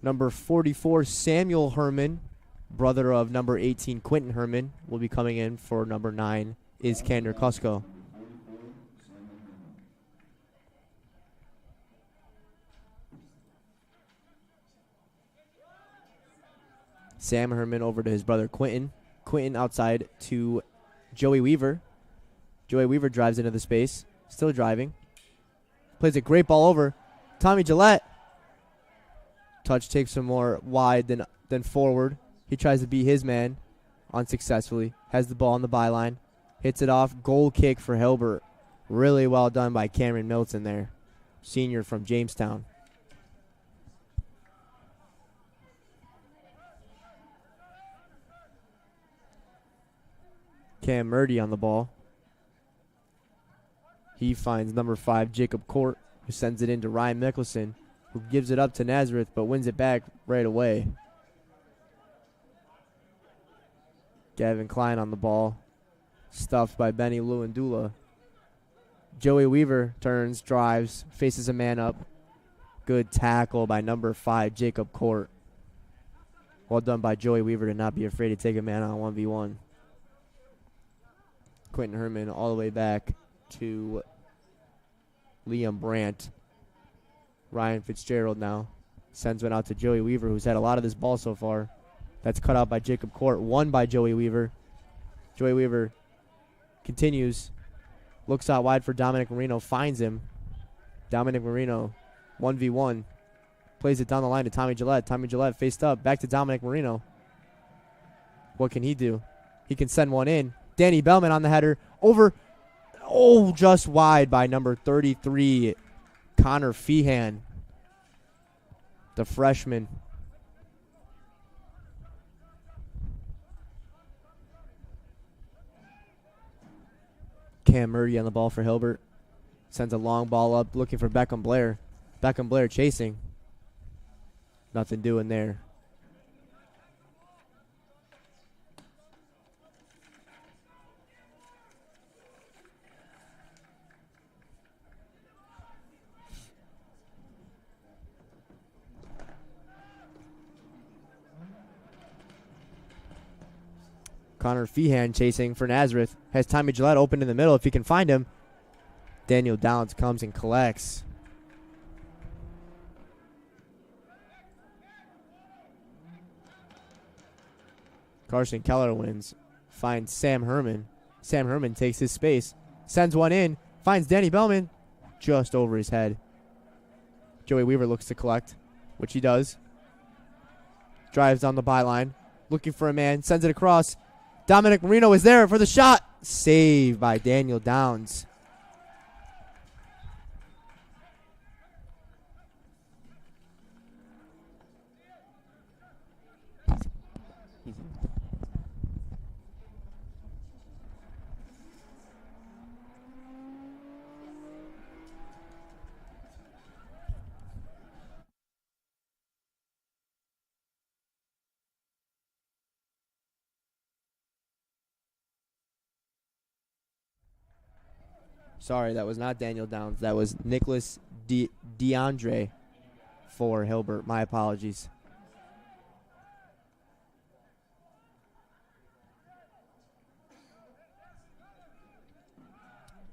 Number 44, Samuel Herman, brother of number 18, Quentin Herman, will be coming in for number 9, is Kander Kusko. Sam Herman over to his brother Quentin. Quentin outside to Joey Weaver. Joey Weaver drives into the space. Still driving. Plays a great ball over. Tommy Gillette. Touch takes him more wide than forward. He tries to beat his man unsuccessfully. Has the ball on the byline. Hits it off. Goal kick for Hilbert. Really well done by Cameron Milton there. Senior from Jamestown. Cam Murdy on the ball. He finds number 5, Jacob Court, who sends it into Ryan Mickelson, who gives it up to Nazareth, but wins it back right away. Gavin Klein on the ball. Stuffed by Benny Luandula. Joey Weaver turns, drives, faces a man up. Good tackle by number 5, Jacob Court. Well done by Joey Weaver to not be afraid to take a man on 1v1. Quentin Herman all the way back to Liam Brandt. Ryan Fitzgerald now sends one out to Joey Weaver, who's had a lot of this ball so far. That's cut out by Jacob Court, won by Joey Weaver. Joey Weaver continues, looks out wide for Dominic Marino, finds him. Dominic Marino, 1v1, plays it down the line to Tommy Gillette. Tommy Gillette faced up, back to Dominic Marino. What can he do? He can send one in. Danny Bellman on the header. Over. Oh, just wide by number 33, Connor Feehan, the freshman. Cam Murdy on the ball for Hilbert. Sends a long ball up looking for Beckham Blair. Beckham Blair chasing. Nothing doing there. Connor Feehan chasing for Nazareth. Has Tommy Gillette open in the middle if he can find him. Daniel Downs comes and collects. Carson Keller wins. Finds Sam Herman. Sam Herman takes his space. Sends one in. Finds Danny Bellman. Just over his head. Joey Weaver looks to collect, which he does. Drives down the byline. Looking for a man. Sends it across. Dominic Marino is there for the shot. Saved by Daniel Downs. Sorry, that was not Daniel Downs. That was Nicholas DeAndre for Hilbert. My apologies.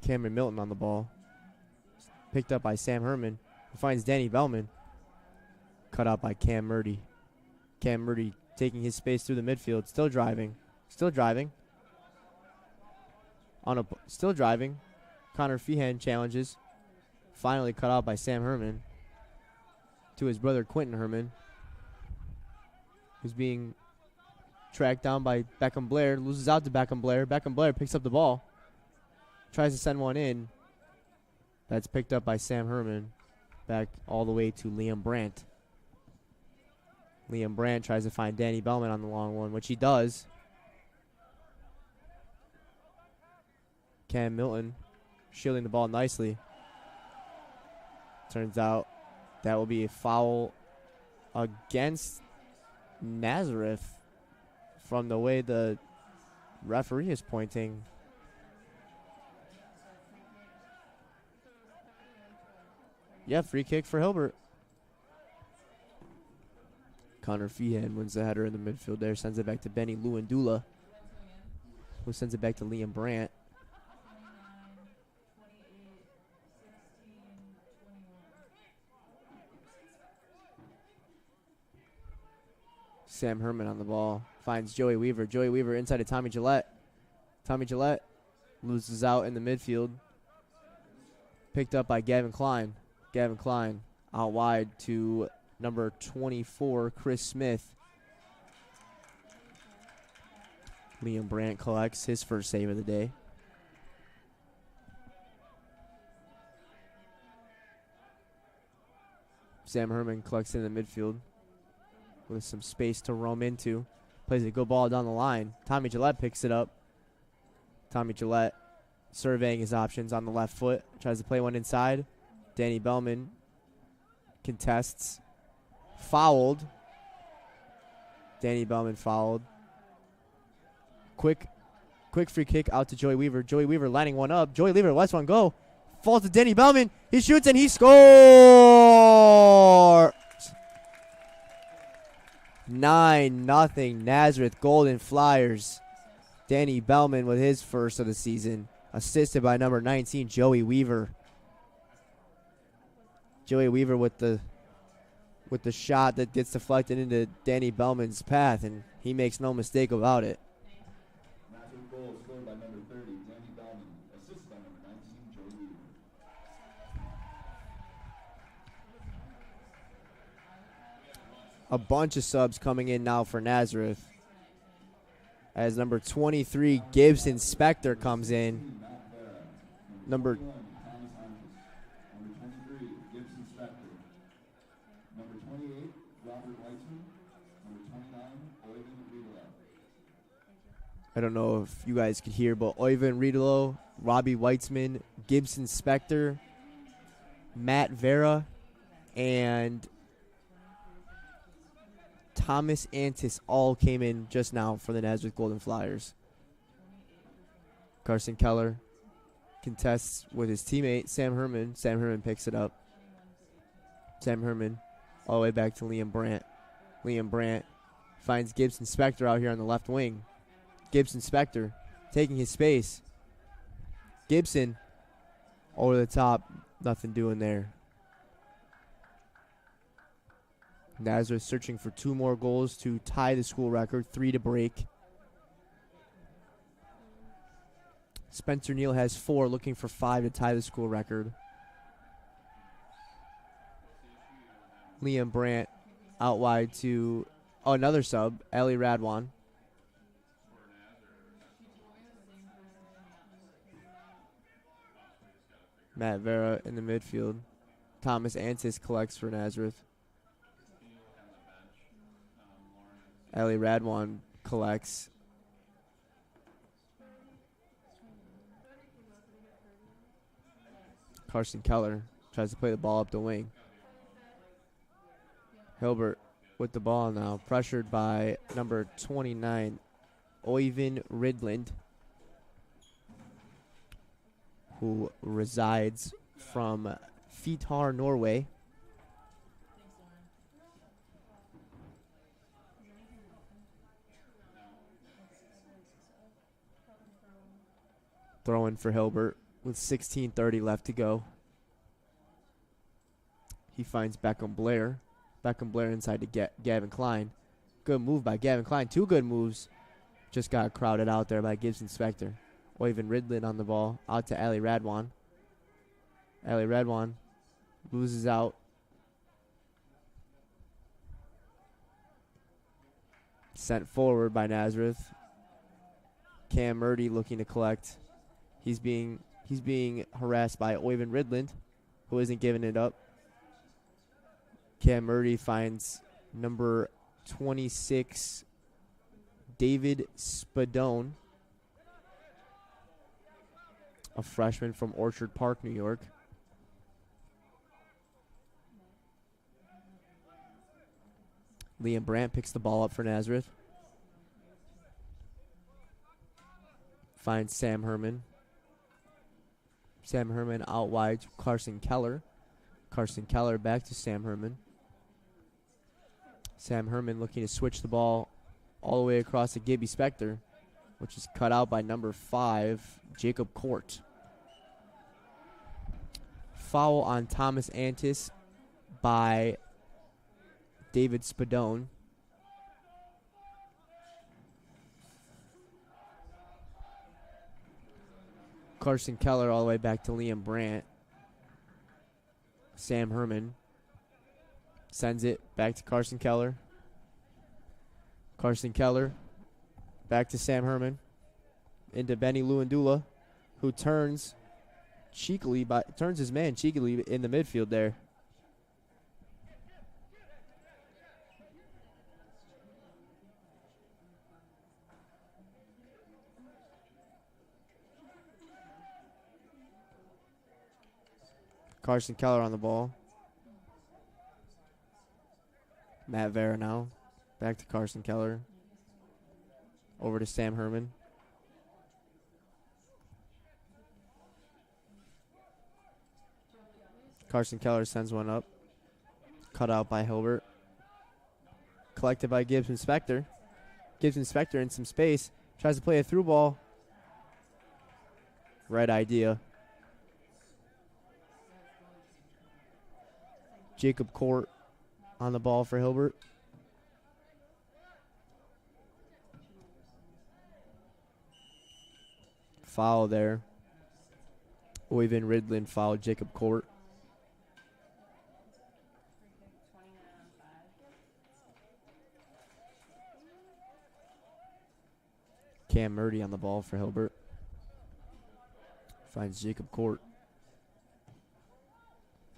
Cameron Milton on the ball. Picked up by Sam Herman, who finds Danny Bellman. Cut out by Cam Murdy. Cam Murdy taking his space through the midfield. Still driving. Still driving. Still driving. Connor Feehan challenges. Finally cut out by Sam Herman to his brother Quentin Herman, who's being tracked down by Beckham Blair. Loses out to Beckham Blair. Beckham Blair picks up the ball. Tries to send one in. That's picked up by Sam Herman. Back all the way to Liam Brandt. Liam Brandt tries to find Danny Bellman on the long one, which he does. Cam Milton shielding the ball nicely. Turns out that will be a foul against Nazareth from the way the referee is pointing. Yeah, free kick for Hilbert. Connor Feehan wins the header in the midfield there. Sends it back to Benny Lewandula, who sends it back to Liam Brandt. Sam Herman on the ball. Finds Joey Weaver. Joey Weaver inside of Tommy Gillette. Tommy Gillette loses out in the midfield. Picked up by Gavin Klein. Gavin Klein out wide to number 24, Chris Smith. Liam Brandt collects his first save of the day. Sam Herman collects in the midfield with some space to roam into. Plays a good ball down the line. Tommy Gillette picks it up. Tommy Gillette surveying his options on the left foot. Tries to play one inside. Danny Bellman contests. Fouled. Danny Bellman fouled. Quick free kick out to Joey Weaver. Joey Weaver lining one up. Joey Weaver lets one go. Falls to Danny Bellman. He shoots and he scores! 9-0 Nazareth Golden Flyers. Danny Bellman with his first of the season. Assisted by number 19, Joey Weaver. Joey Weaver with the shot that gets deflected into Danny Bellman's path, and he makes no mistake about it. Nazareth goal scored by number 30, Danny Bellman. Assisted by number 19, Joey Weaver. A bunch of subs coming in now for Nazareth, as number 23, Gibson Spector, comes in. Number 23, Gibson Spector. Number 28, Robert Weitzman. Number 29, Oyvind Riedelo. I don't know if you guys could hear, but Oyvind Riedelo, Robbie Weitzman, Gibson Spector, Matt Vera, and Thomas Antis all came in just now for the Nazareth Golden Flyers. Carson Keller contests with his teammate, Sam Herman. Sam Herman picks it up. Sam Herman all the way back to Liam Brandt. Liam Brandt finds Gibson Spector out here on the left wing. Gibson Spector taking his space. Gibson over the top. Nothing doing there. Nazareth searching for 2 more goals to tie the school record, 3 to break. Spencer Neal has 4, looking for 5 to tie the school record. Liam Brandt out wide to another sub, Ellie Radwan. Matt Vera in the midfield. Thomas Antis collects for Nazareth. Ellie Radwan collects. Carson Keller tries to play the ball up the wing. Hilbert with the ball now, pressured by number 29, Oyvind Rydland, who resides from Fitar, Norway. Throw in for Hilbert with 16:30 left to go. He finds Beckham Blair. Beckham Blair inside to Gavin Klein. Good move by Gavin Klein. 2 good moves. Just got crowded out there by Gibson Spector. Oyvind Rydland on the ball. Out to Ali Radwan. Ali Radwan loses out. Sent forward by Nazareth. Cam Murdy looking to collect. He's being harassed by Oyvind Rydland, who isn't giving it up. Cam Murdy finds number 26, David Spadone, a freshman from Orchard Park, New York. Liam Brandt picks the ball up for Nazareth. Finds Sam Herman. Sam Herman out wide to Carson Keller. Carson Keller back to Sam Herman. Sam Herman looking to switch the ball all the way across to Gibby Spector, which is cut out by number 5, Jacob Court. Foul on Thomas Antis by David Spadone. Carson Keller all the way back to Liam Brandt. Sam Herman sends it back to Carson Keller. Carson Keller back to Sam Herman. Into Benny Luandula, who turns his man cheekily in the midfield there. Carson Keller on the ball. Matt Vera now. Back to Carson Keller. Over to Sam Herman. Carson Keller sends one up. Cut out by Hilbert. Collected by Gibson Spector. Gibson Spector in some space. Tries to play a through ball. Right idea. Jacob Court on the ball for Hilbert. Foul there. Oyvind Rydland fouled Jacob Court. Cam Murdy on the ball for Hilbert. Finds Jacob Court.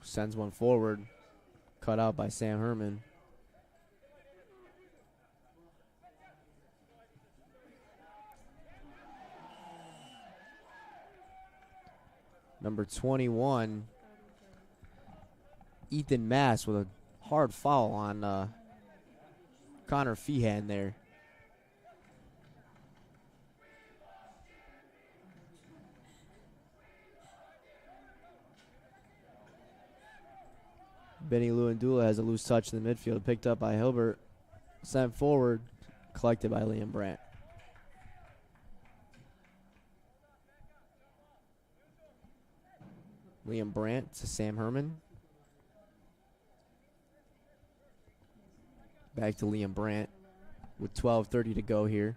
Sends one forward. Cut out by Sam Herman. Number 21, Ethan Mass with a hard foul on Connor Feehan there. Benny Luandula has a loose touch in the midfield, picked up by Hilbert, sent forward, collected by Liam Brandt. Liam Brandt to Sam Herman. Back to Liam Brandt with 12:30 to go here.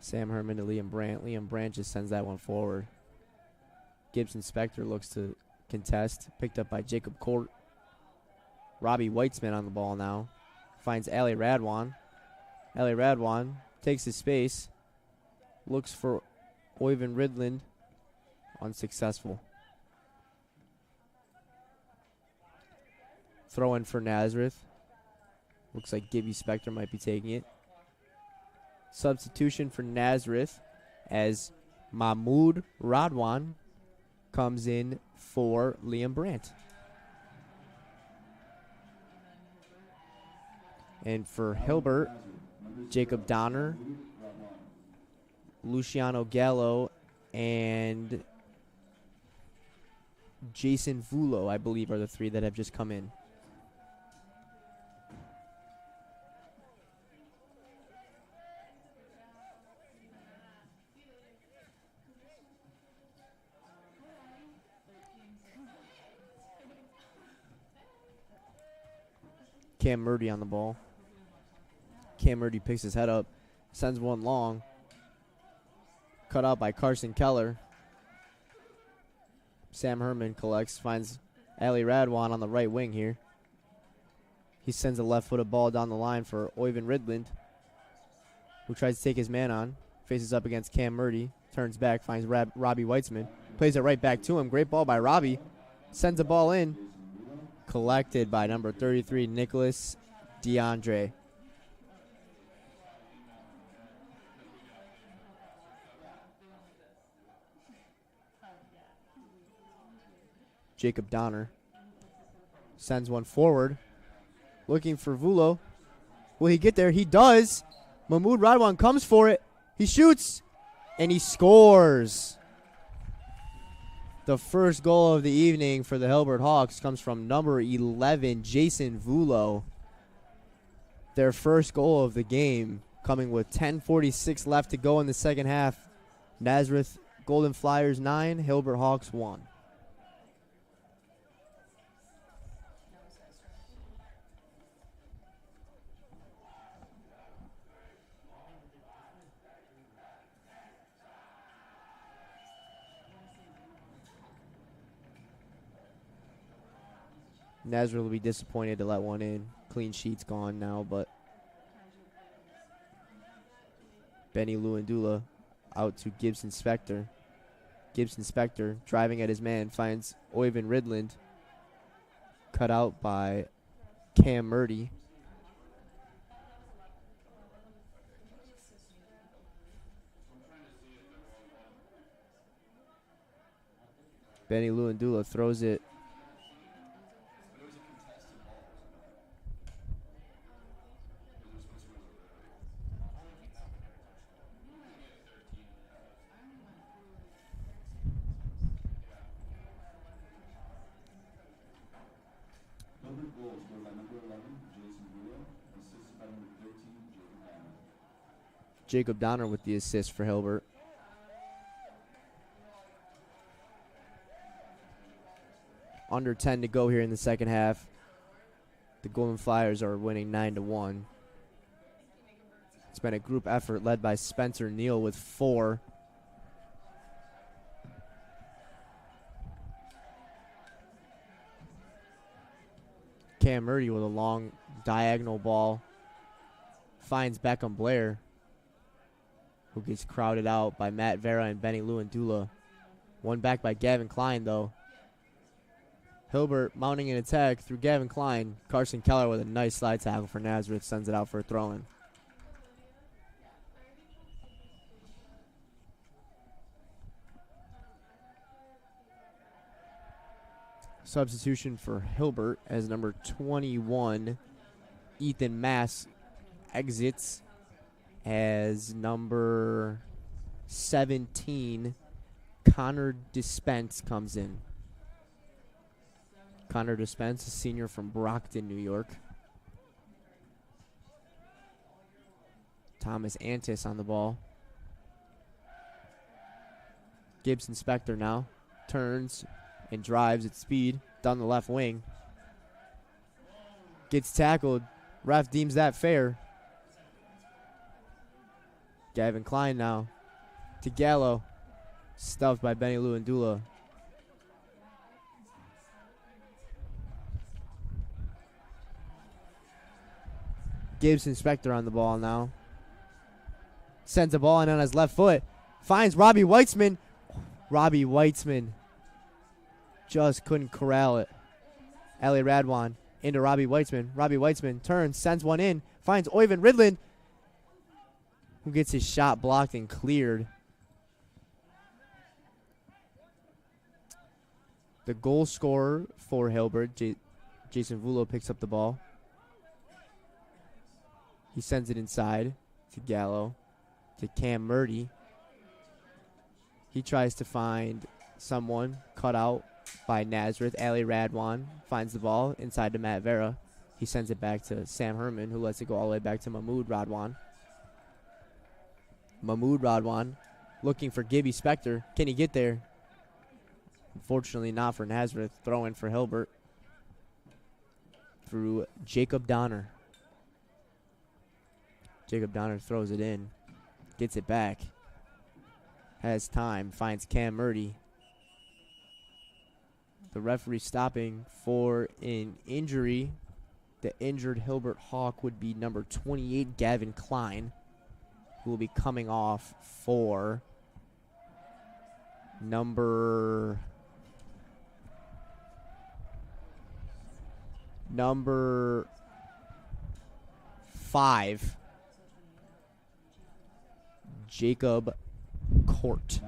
Sam Herman to Liam Brandt. Liam Brandt just sends that one forward. Gibson Spector looks to contest. Picked up by Jacob Court. Robbie Weitzman on the ball now. Finds Ali Radwan. Ali Radwan takes his space. Looks for Oyvind Rydland. Unsuccessful. Throw in for Nazareth. Looks like Gibby Spector might be taking it. Substitution for Nazareth as Mahmoud Radwan comes in for Liam Brandt. And for Hilbert, Jacob Donner, Luciano Gallo, and Jason Vulo, I believe, are the three that have just come in. Cam Murdy on the ball. Cam Murdy picks his head up, sends one long. Cut out by Carson Keller. Sam Herman collects, finds Ali Radwan on the right wing here. He sends a left-footed ball down the line for Oyvind Rydland, who tries to take his man on. Faces up against Cam Murdy. Turns back, finds Robbie Weitzman. Plays it right back to him. Great ball by Robbie. Sends the ball in. Collected by number 33, Nicholas DeAndre. Jacob Donner sends one forward. Looking for Vulo. Will he get there? He does. Mahmoud Radwan comes for it. He shoots. And he scores. The first goal of the evening for the Hilbert Hawks comes from number 11, Jason Vulo. Their first goal of the game coming with 10:46 left to go in the second half. Nazareth Golden Flyers 9, Hilbert Hawks 1. Nazareth will be disappointed to let one in. Clean sheet's gone now, but Benny Luandula out to Gibson Spector. Gibson Spector driving at his man finds Oyvind Rydland. Cut out by Cam Murdy. Benny Luandula throws it. Jacob Donner with the assist for Hilbert. Under 10 to go here in the second half. The Golden Flyers are winning 9-1. It's been a group effort led by Spencer Neal with 4. Cam Murdy with a long diagonal ball. Finds Beckham Blair, who gets crowded out by Matt Vera and Benny Luandula. One back by Gavin Klein, though. Hilbert mounting an attack through Gavin Klein. Carson Keller with a nice slide tackle for Nazareth. Sends it out for a throw-in. Substitution for Hilbert as number 21, Ethan Mass, exits as number 17, Connor Dispense comes in. Connor Dispense, a senior from Brockton, New York. Thomas Antis on the ball. Gibson Spector now turns and drives at speed down the left wing. Gets tackled. Ref deems that fair. Gavin Klein now to Gallo. Stuffed by Benny Luandula. Gibson Spector on the ball now. Sends the ball in on his left foot. Finds Robbie Weitzman. Robbie Weitzman just couldn't corral it. Ellie Radwan into Robbie Weitzman. Robbie Weitzman turns, sends one in. Finds Oyvind Ridland, who gets his shot blocked and cleared. The goal scorer for Hilbert, Jason Vulo, picks up the ball. He sends it inside to Gallo, to Cam Murdy. He tries to find someone cut out by Nazareth. Ali Radwan finds the ball inside to Matt Vera. He sends it back to Sam Herman, who lets it go all the way back to Mahmoud Radwan. Mahmoud Radwan looking for Gibby Spector. Can he get there? Unfortunately not for Nazareth. Throw in for Hilbert through Jacob Donner. Jacob Donner throws it in. Gets it back. Has time. Finds Cam Murdy. The referee stopping for an injury. The injured Hilbert Hawk would be number 28, Gavin Klein, who will be coming off for number 5, Jacob Court.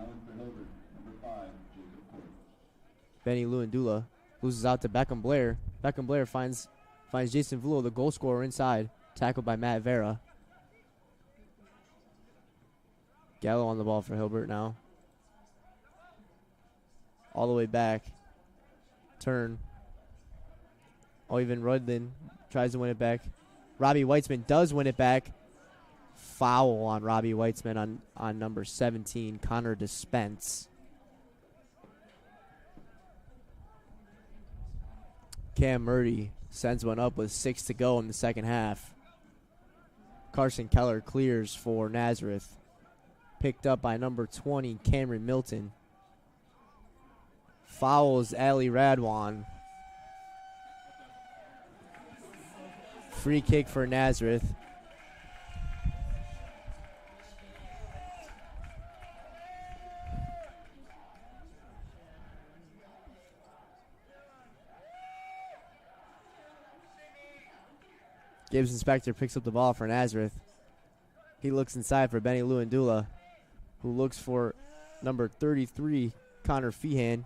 Benny Luandula loses out to Beckham Blair. Beckham Blair finds Jason Vulo, the goal scorer, inside. Tackled by Matt Vera. Gallo on the ball for Hilbert now. All the way back. Turn. Oyvind Rudlin tries to win it back. Robbie Weitzman does win it back. Foul on Robbie Weitzman on number 17, Connor Dispense. Cam Murdy sends one up with 6 to go in the second half. Carson Keller clears for Nazareth. Picked up by number 20, Cameron Milton. Fouls Ali Radwan. Free kick for Nazareth. Gibson Spector picks up the ball for Nazareth. He looks inside for Benny Luandula, who looks for number 33, Connor Feehan.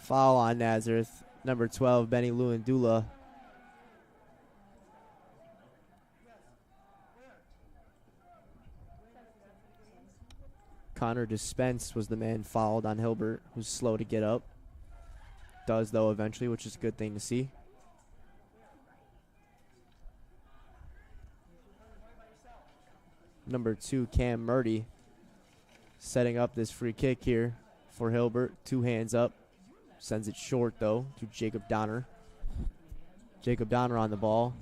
Foul on Nazareth. Number 12, Benny Luandula. Connor Dispense was the man fouled on Hilbert, who's slow to get up. Does, though, eventually, which is a good thing to see. Number 2, Cam Murdy, setting up this free kick here for Hilbert. 2 hands up. Sends it short, though, to Jacob Donner. Jacob Donner on the ball.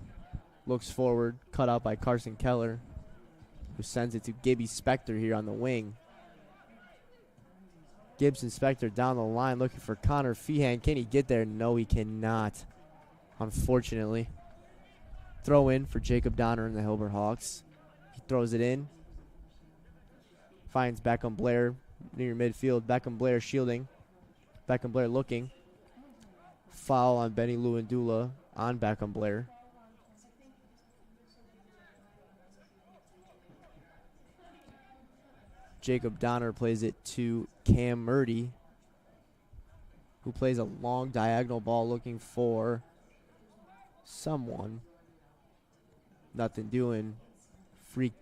Looks forward. Cut out by Carson Keller, who sends it to Gibby Spector here on the wing. Gibson Spector down the line looking for Connor Feehan. Can he get there? No, he cannot, unfortunately. Throw in for Jacob Donner and the Hilbert Hawks. He throws it in. Finds Beckham Blair near midfield. Beckham Blair shielding. Beckham Blair looking. Foul on Benny Luandula on Beckham Blair. Jacob Donner plays it to Cam Murdy, who plays a long diagonal ball looking for someone. Nothing doing. Free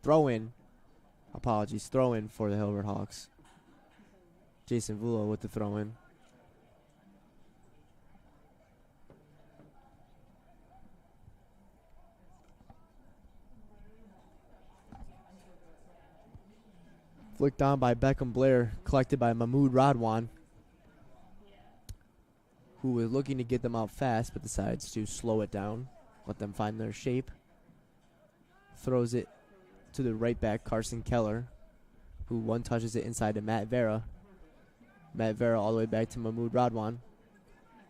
throw in. Apologies. Throw in for the Hilbert Hawks. Jason Vulo with the throw in. Flicked on by Beckham Blair, collected by Mahmoud Radwan, who was looking to get them out fast, but decides to slow it down, let them find their shape. Throws it to the right back, Carson Keller, who one touches it inside to Matt Vera. Matt Vera all the way back to Mahmoud Radwan.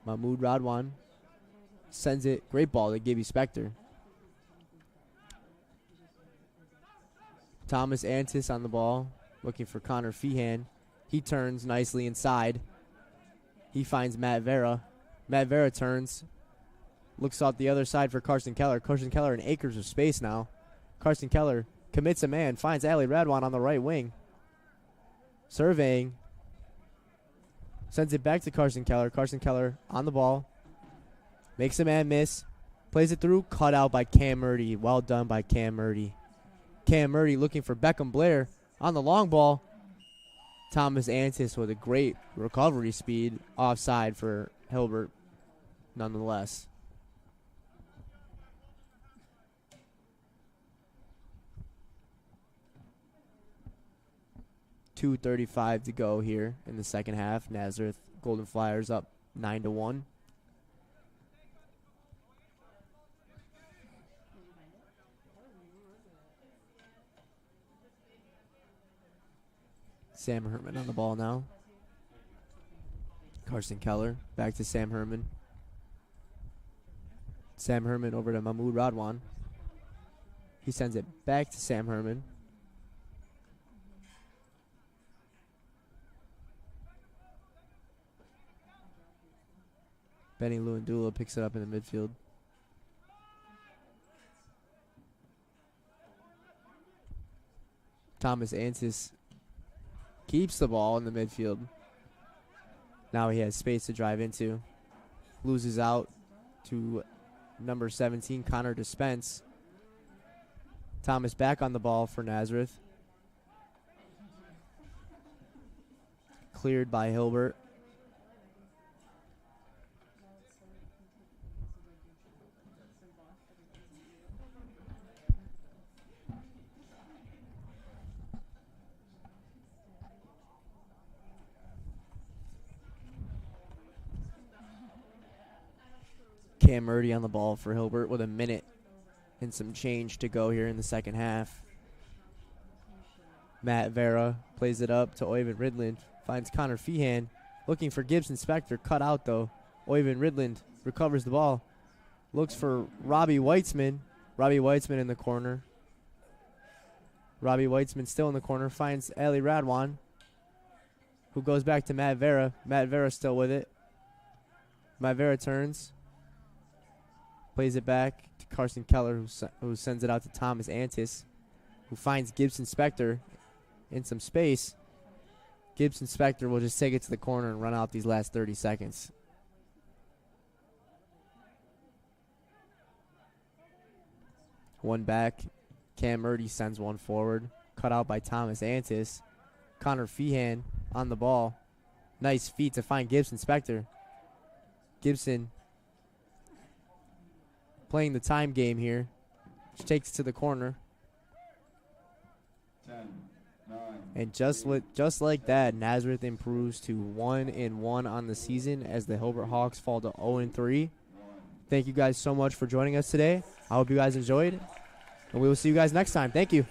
Mahmoud Radwan sends it, great ball to Gibby Spector. Thomas Antis on the ball, looking for Connor Feehan. He turns nicely inside. He finds Matt Vera. Matt Vera turns, looks off the other side for Carson Keller. Carson Keller in acres of space now. Carson Keller commits a man, finds Ali Radwan on the right wing. Surveying. Sends it back to Carson Keller. Carson Keller on the ball. Makes a man miss. Plays it through. Cut out by Cam Murdy. Well done by Cam Murdy. Cam Murdy looking for Beckham Blair on the long ball. Thomas Antis with a great recovery speed. Offside for Hilbert nonetheless. .235 to go here in the second half. Nazareth Golden Flyers up 9-1. Sam Herman on the ball now. Carson Keller back to Sam Herman. Sam Herman over to Mahmoud Radwan. He sends it back to Sam Herman. Benny Luandula picks it up in the midfield. Thomas Antis keeps the ball in the midfield. Now he has space to drive into. Loses out to number 17, Connor Dispense. Thomas back on the ball for Nazareth. Cleared by Hilbert. Cam Murdy on the ball for Hilbert with a minute and some change to go here in the second half. Matt Vera plays it up to Oyvind Ridland. Finds Connor Feehan. Looking for Gibson Spector. Cut out though. Oyvind Ridland recovers the ball. Looks for Robbie Weitzman. Robbie Weitzman in the corner. Robbie Weitzman still in the corner. Finds Ali Radwan, who goes back to Matt Vera. Matt Vera still with it. Matt Vera turns. Plays it back to Carson Keller, who sends it out to Thomas Antis, who finds Gibson Spector in some space. Gibson Spector will just take it to the corner and run out these last 30 seconds. One back. Cam Murdy sends one forward. Cut out by Thomas Antis. Connor Feehan on the ball. Nice feet to find Gibson Spector. Gibson playing the time game here. Which takes it to the corner. 10, 9, and just like that, Nazareth improves to 1-1 on the season as the Hilbert Hawks fall to 0-3. Thank you guys so much for joining us today. I hope you guys enjoyed, and we will see you guys next time. Thank you.